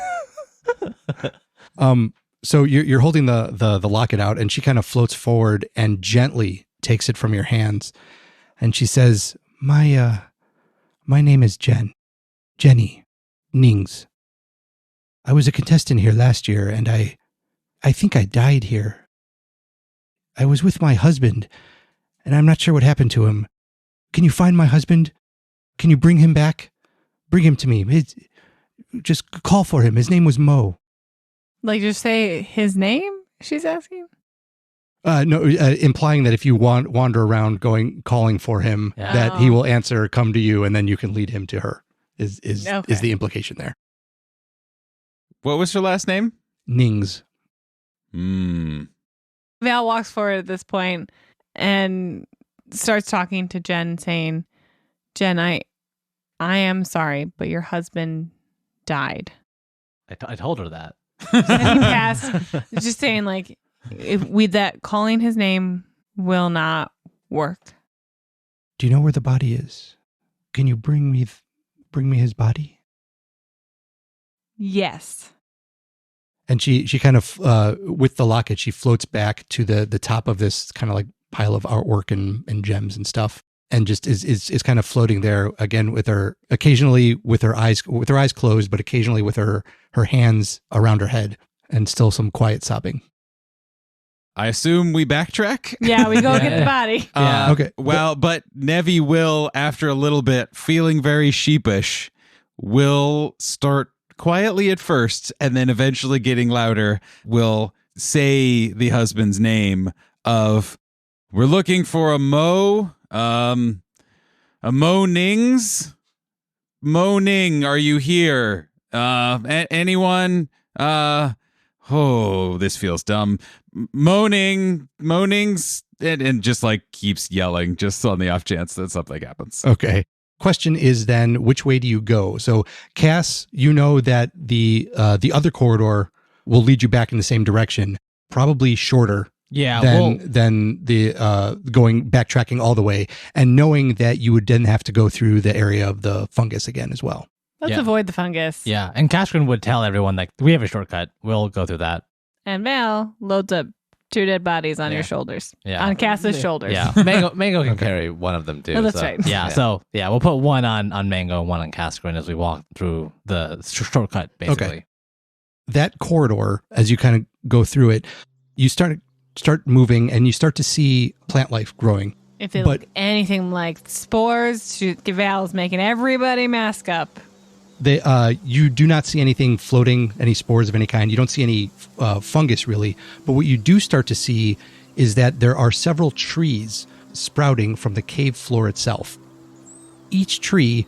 So you're holding the locket out, and she kind of floats forward and gently takes it from your hands. And she says, my name is Jenny Nings. I was a contestant here last year, and I think I died here. I was with my husband, and I'm not sure what happened to him. Can you find my husband? Can you bring him back? Bring him to me. Just call for him. His name was Mo. Like, just say his name, she's asking? No, implying that if you wander around calling for him, that he will answer, come to you, and then you can lead him to her, is the implication there. What was her last name? Nings. Val walks forward at this point and starts talking to Jen, saying, Jen, I am sorry, but your husband died. I told her that. And he passed, just saying, like, calling his name will not work. Do you know where the body is? Can you bring me his body? Yes. And she kind of, with the locket, she floats back to the top of this kind of like pile of artwork and gems and stuff, and just is kind of floating there again occasionally with her eyes closed, but occasionally with her hands around her head, and still some quiet sobbing. I assume we backtrack? Yeah, we go get the body. Okay. Well, but Nevi will, after a little bit, feeling very sheepish, will start quietly at first, and then eventually getting louder, will say the husband's name of, we're looking for a Mo Nings? Mo Ning, are you here? Anyone? Oh, this feels dumb. Moanings, and just like keeps yelling just on the off chance that something happens. Okay. Question is then, which way do you go? So, Cass, you know that the other corridor will lead you back in the same direction, probably shorter than the backtracking all the way, and knowing that you would then have to go through the area of the fungus again as well. Let's avoid the fungus. Yeah, and Cashgrin would tell everyone, like, we have a shortcut. We'll go through that. And Val loads up 2 dead bodies on your shoulders. Yeah. On Cass's shoulders. Yeah, Mango can carry one of them too. Oh, that's so. right. Yeah, so we'll put one on Mango and one on Cashgrin as we walk through the shortcut, basically. Okay. That corridor, as you kind of go through it, you start moving and you start to see plant life growing. If they look anything like spores, Val's making everybody mask up. You do not see anything floating, any spores of any kind. You don't see any fungus really. But what you do start to see is that there are several trees sprouting from the cave floor itself. Each tree,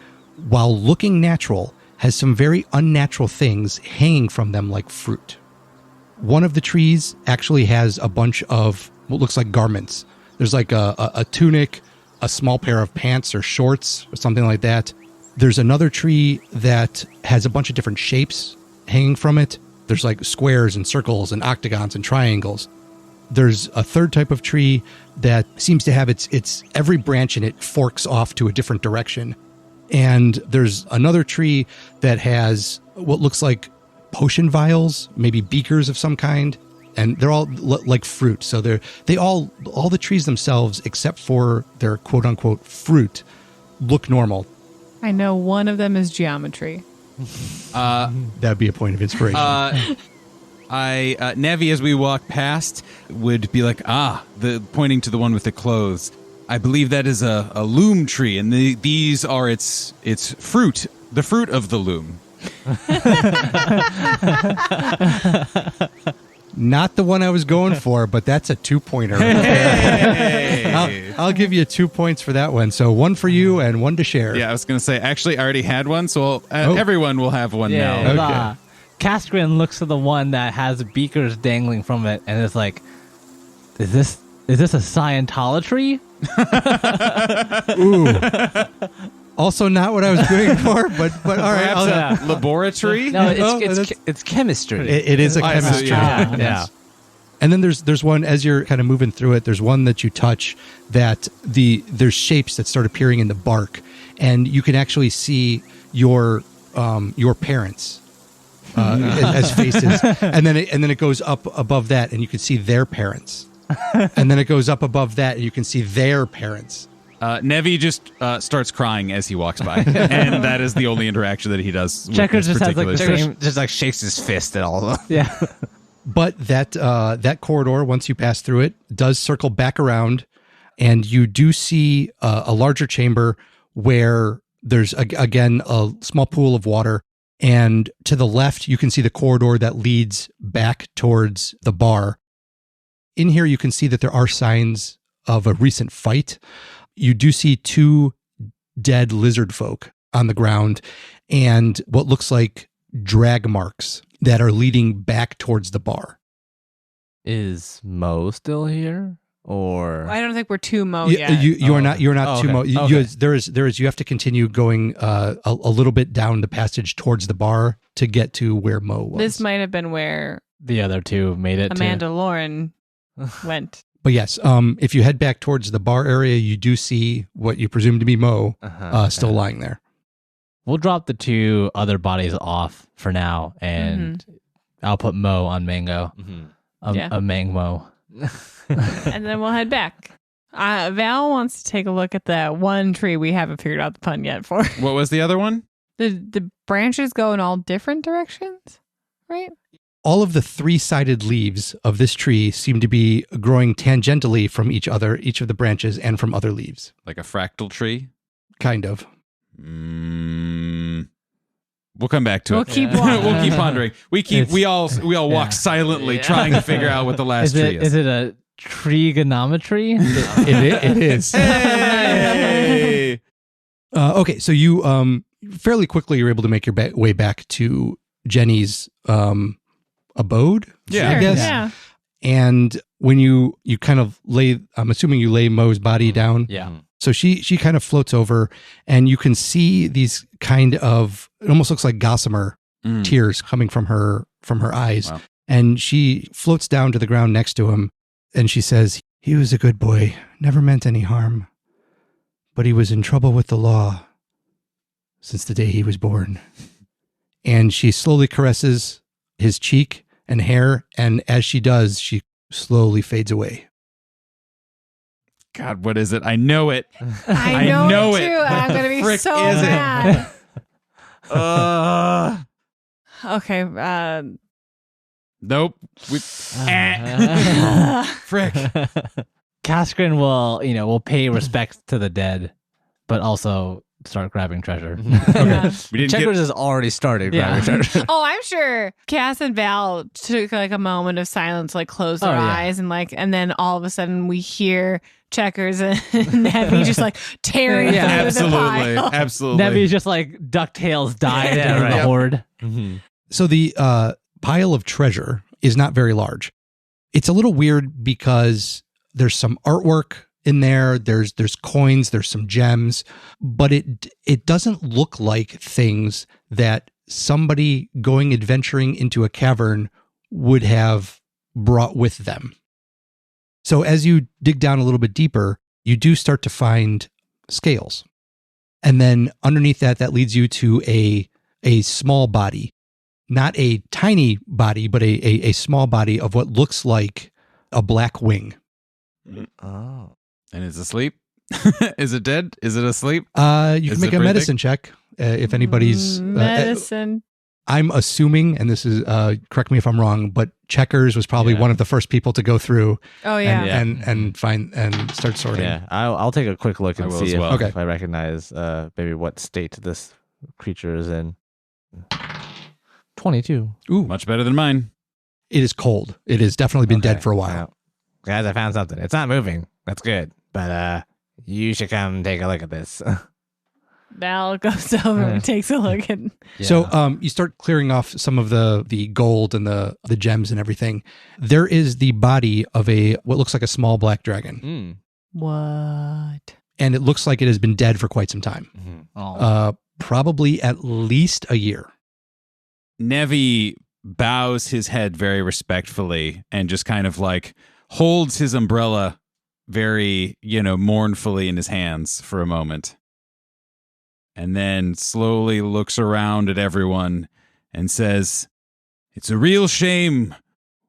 while looking natural, has some very unnatural things hanging from them like fruit. One of the trees actually has a bunch of what looks like garments. There's like a tunic, a small pair of pants or shorts or something like that. There's another tree that has a bunch of different shapes hanging from it. There's like squares and circles and octagons and triangles. There's a third type of tree that seems to have its every branch in it forks off to a different direction. And there's another tree that has what looks like potion vials, maybe beakers of some kind. And they're all like fruit. So all the trees themselves, except for their quote unquote fruit, look normal. I know one of them is geometry. That'd be a point of inspiration. Nevi, as we walk past, would be like, pointing to the one with the clothes. I believe that is a loom tree, and these are its fruit, the fruit of the loom. Not the one I was going for, but that's a 2-pointer. I'll give you 2 points for that one. So 1 for you and 1 to share. Yeah, I was going to say, actually, I already had one, so everyone will have one now. Okay. Cashgrin looks at the one that has beakers dangling from it and is like, is this a Scientology? Ooh. Also not what I was going for, but all right. Perhaps a laboratory? No, it's chemistry. It is a chemistry. Yeah. And then there's one, as you're kind of moving through it, there's one that you touch that there's shapes that start appearing in the bark, and you can actually see your parents as faces, and then it goes up above that, and you can see their parents, and then it goes up above that, and you can see their parents. Nevi just starts crying as he walks by, and that is the only interaction that he does. With Checkers this just has, like, particular Checkers- scene. Just like shakes his fist at all of them. Yeah. But that corridor, once you pass through it, does circle back around, and you do see a larger chamber where there's, again, a small pool of water. And to the left, you can see the corridor that leads back towards the bar. In here, you can see that there are signs of a recent fight. You do see 2 dead lizard folk on the ground and what looks like drag marks that are leading back towards the bar. Is Mo still here? Or I don't think we're too Mo You, yet. you're not. You're not Oh, too okay. much. Okay. There is. You have to continue going a little bit down the passage towards the bar to get to where Mo was. This might have been where The other two made it Amanda Lauren went. But yes, if you head back towards the bar area, you do see what you presume to be Mo still lying there. We'll drop the 2 other bodies off for now, and I'll put Mo on Mango. Yeah. A Mangmo. And then we'll head back. Val wants to take a look at that one tree we haven't figured out the pun yet for. What was the other one? The branches go in all different directions, right? All of the 3-sided leaves of this tree seem to be growing tangentially from each other, each of the branches, and from other leaves. Like a fractal tree? Kind of. We'll come back to We'll it. keep We'll keep pondering. We all walk silently, trying to figure out what the last tree Is it a trigonometry? It is. Hey! Okay, so you fairly quickly you're able to make your way back to Jenny's abode, Yeah. I guess. Yeah. And when you kind of lay, I'm assuming you lay Mo's body down. Yeah. So she kind of floats over, and you can see these kind of, it almost looks like gossamer tears coming from her eyes. Wow. And she floats down to the ground next to him, and she says, "He was a good boy, never meant any harm, but he was in trouble with the law since the day he was born." And she slowly caresses his cheek and hair, and as she does, she slowly fades away. God, what is it? I know it. I know it too. I'm going to be frick so is it? mad. Uh, Okay. nope. Frick. Cascarin will pay respect to the dead, but also start grabbing treasure. Yeah. We didn't Checkers has already started Yeah. grabbing treasure. Oh, I'm sure Cass and Val took like a moment of silence, like closed their Oh, yeah. eyes, and then all of a sudden we hear Checkers and Nebby just like tearing Yeah. through the Absolutely. pile. Absolutely. Nevi's just like DuckTales died Yeah, out of right. the horde. So the pile of treasure is not very large. It's a little weird because there's some artwork in there. There's coins. There's some gems, but it doesn't look like things that somebody going adventuring into a cavern would have brought with them. So as you dig down a little bit deeper, you do start to find scales, and then underneath that leads you to a small body. Not a tiny body, but a small body of what looks like a black wing. Oh. And is it asleep? Is it dead? Is it asleep? You Is can it make a breathing? medicine check if anybody's. Medicine. I'm assuming, and this is correct me if I'm wrong, but Checkers was probably one of the first people to go through Oh yeah. and find and start sorting. Yeah, I'll take a quick look I and will see as if, well. Okay. if I recognize maybe what state this creature is in. 22. Ooh, Much better than mine. it is cold. It has definitely been dead Okay, for a while. well, guys, I found something. It's not moving. That's good. But you should come take a look at this. Val goes over and takes a look at. So you start clearing off some of the gold and the gems and everything. There is the body of what looks like a small black dragon. What? And it looks like it has been dead for quite some time. Oh. Probably at least a year. Nevi bows his head very respectfully and just kind of like holds his umbrella very, mournfully in his hands for a moment. And then slowly looks around at everyone and says, "It's a real shame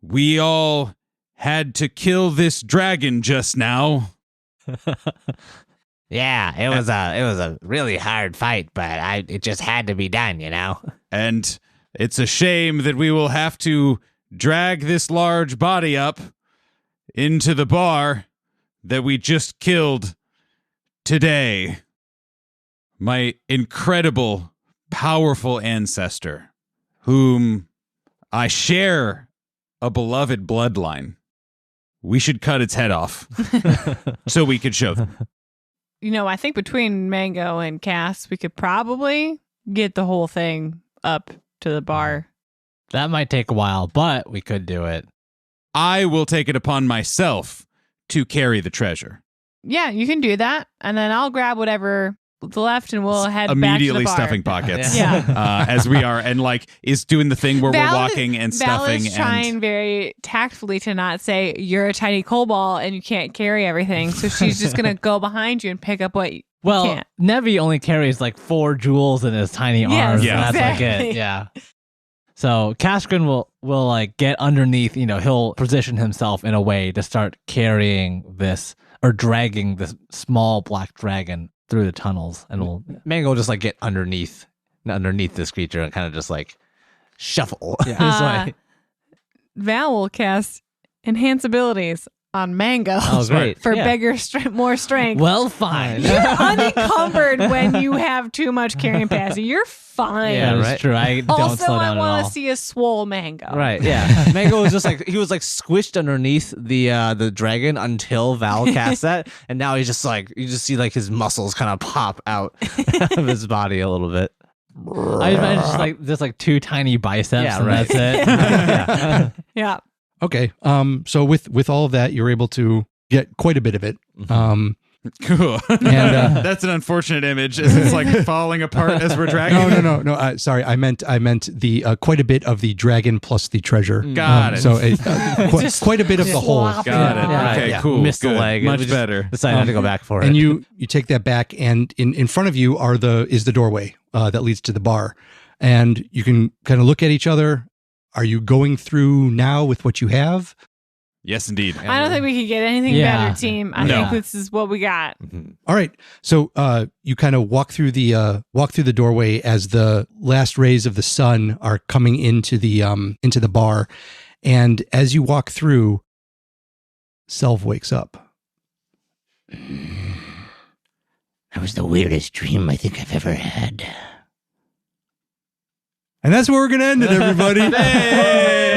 we all had to kill this dragon just now." Yeah, it was a really hard fight, but it just had to be done, you know? And it's a shame that we will have to drag this large body up into the bar that we just killed today. My incredible, powerful ancestor, whom I share a beloved bloodline. We should cut its head off so we could show them. I think between Mango and Cass, we could probably get the whole thing up to the bar. That might take a while, but we could do it. I will take it upon myself to carry the treasure. Yeah, you can do that. And then I'll grab whatever left and we'll head back to the Immediately bar. stuffing pockets. Yeah. As we are, and is doing the thing where we're walking and Val stuffing. is trying very tactfully to not say you're a tiny kobold and you can't carry everything. So she's just going to go behind you and pick up what you can't. Nevi only carries like 4 jewels in his tiny arms. Yeah, and that's like it. Yeah. So Kaskrin will like get underneath, he'll position himself in a way to start carrying this or dragging this small black dragon through the tunnels, and Mango will just like get underneath this creature and kind of just like shuffle. Val will cast enhance abilities on Mango Oh, great. for Yeah. bigger, more strength. Well, fine. You're unencumbered when you have too much carrying capacity. You're fine. Yeah, That's right. true. I don't Also, slow I down at want all. to see a swole Mango. Right, yeah. Mango was just like he was like squished underneath the dragon until Val cast that, and now he's just like you just see like his muscles kind of pop out of his body a little bit. I imagine just like 2 tiny biceps, Yeah, and right. that's it. Yeah. Yeah. Okay. So with all of that, you're able to get quite a bit of it. Cool. And That's an unfortunate image as it's like falling apart as we're dragging. no. Sorry, I meant the quite a bit of the dragon plus the treasure. Got it. So quite a bit of the whole. Slop Got it. Yeah. Okay, Yeah. cool. Missed the Good. leg. Much We just better. Decided not to go back for it. And you take that back, and in front of you is the doorway that leads to the bar, and you can kind of look at each other. Are you going through now with what you have? Yes, indeed. I don't think we can get anything Yeah. better, team. I No. think this is what we got. All right. So you kind of walk through the doorway as the last rays of the sun are coming into the bar, and as you walk through, Selv wakes up. That was the weirdest dream I think I've ever had. And that's where we're gonna end it, everybody.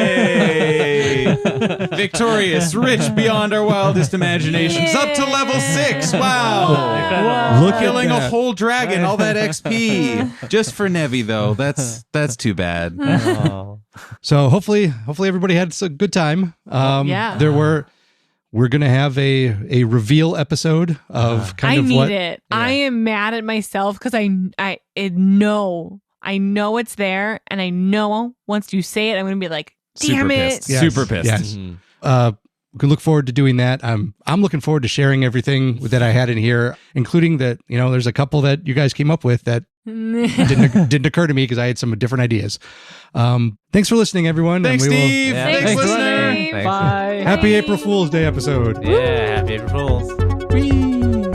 Hey! Victorious, rich beyond our wildest imaginations. Up to level 6. Wow. Look at Killing a that. whole dragon, all that XP. Just for Nevi, though. That's too bad. Oh. So hopefully everybody had a good time. Yeah. We're gonna have a reveal episode of kind I of need what. it. I am mad at myself because I know it's there, and I know once you say it, I'm gonna be like, damn Super it. pissed. Yes. Super pissed. Yes. We can look forward to doing that. I'm looking forward to sharing everything that I had in here, including that there's a couple that you guys came up with that didn't occur to me because I had some different ideas. Thanks for listening, everyone. Thanks, and we will- Steve. Yeah. Thanks, Thanks, listener. Steve. Thanks. Bye. Happy April Fool's Day episode. Yeah, happy April Fools.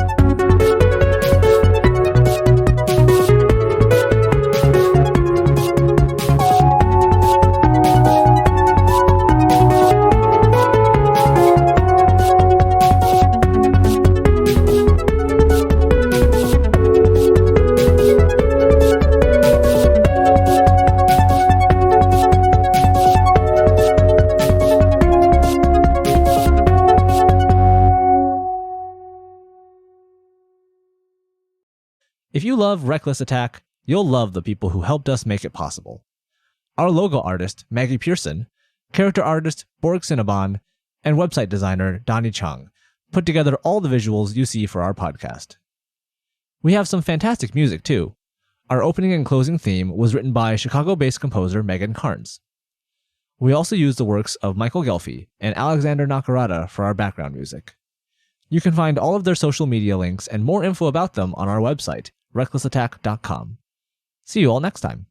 If you love Reckless Attack, you'll love the people who helped us make it possible. Our logo artist, Maggie Pearson, character artist, Borg Cinnabon, and website designer, Donnie Chung, put together all the visuals you see for our podcast. We have some fantastic music, too. Our opening and closing theme was written by Chicago-based composer Megan Carnes. We also used the works of Michael Gelfi and Alexander Nakarada for our background music. You can find all of their social media links and more info about them on our website, recklessattack.com. See you all next time.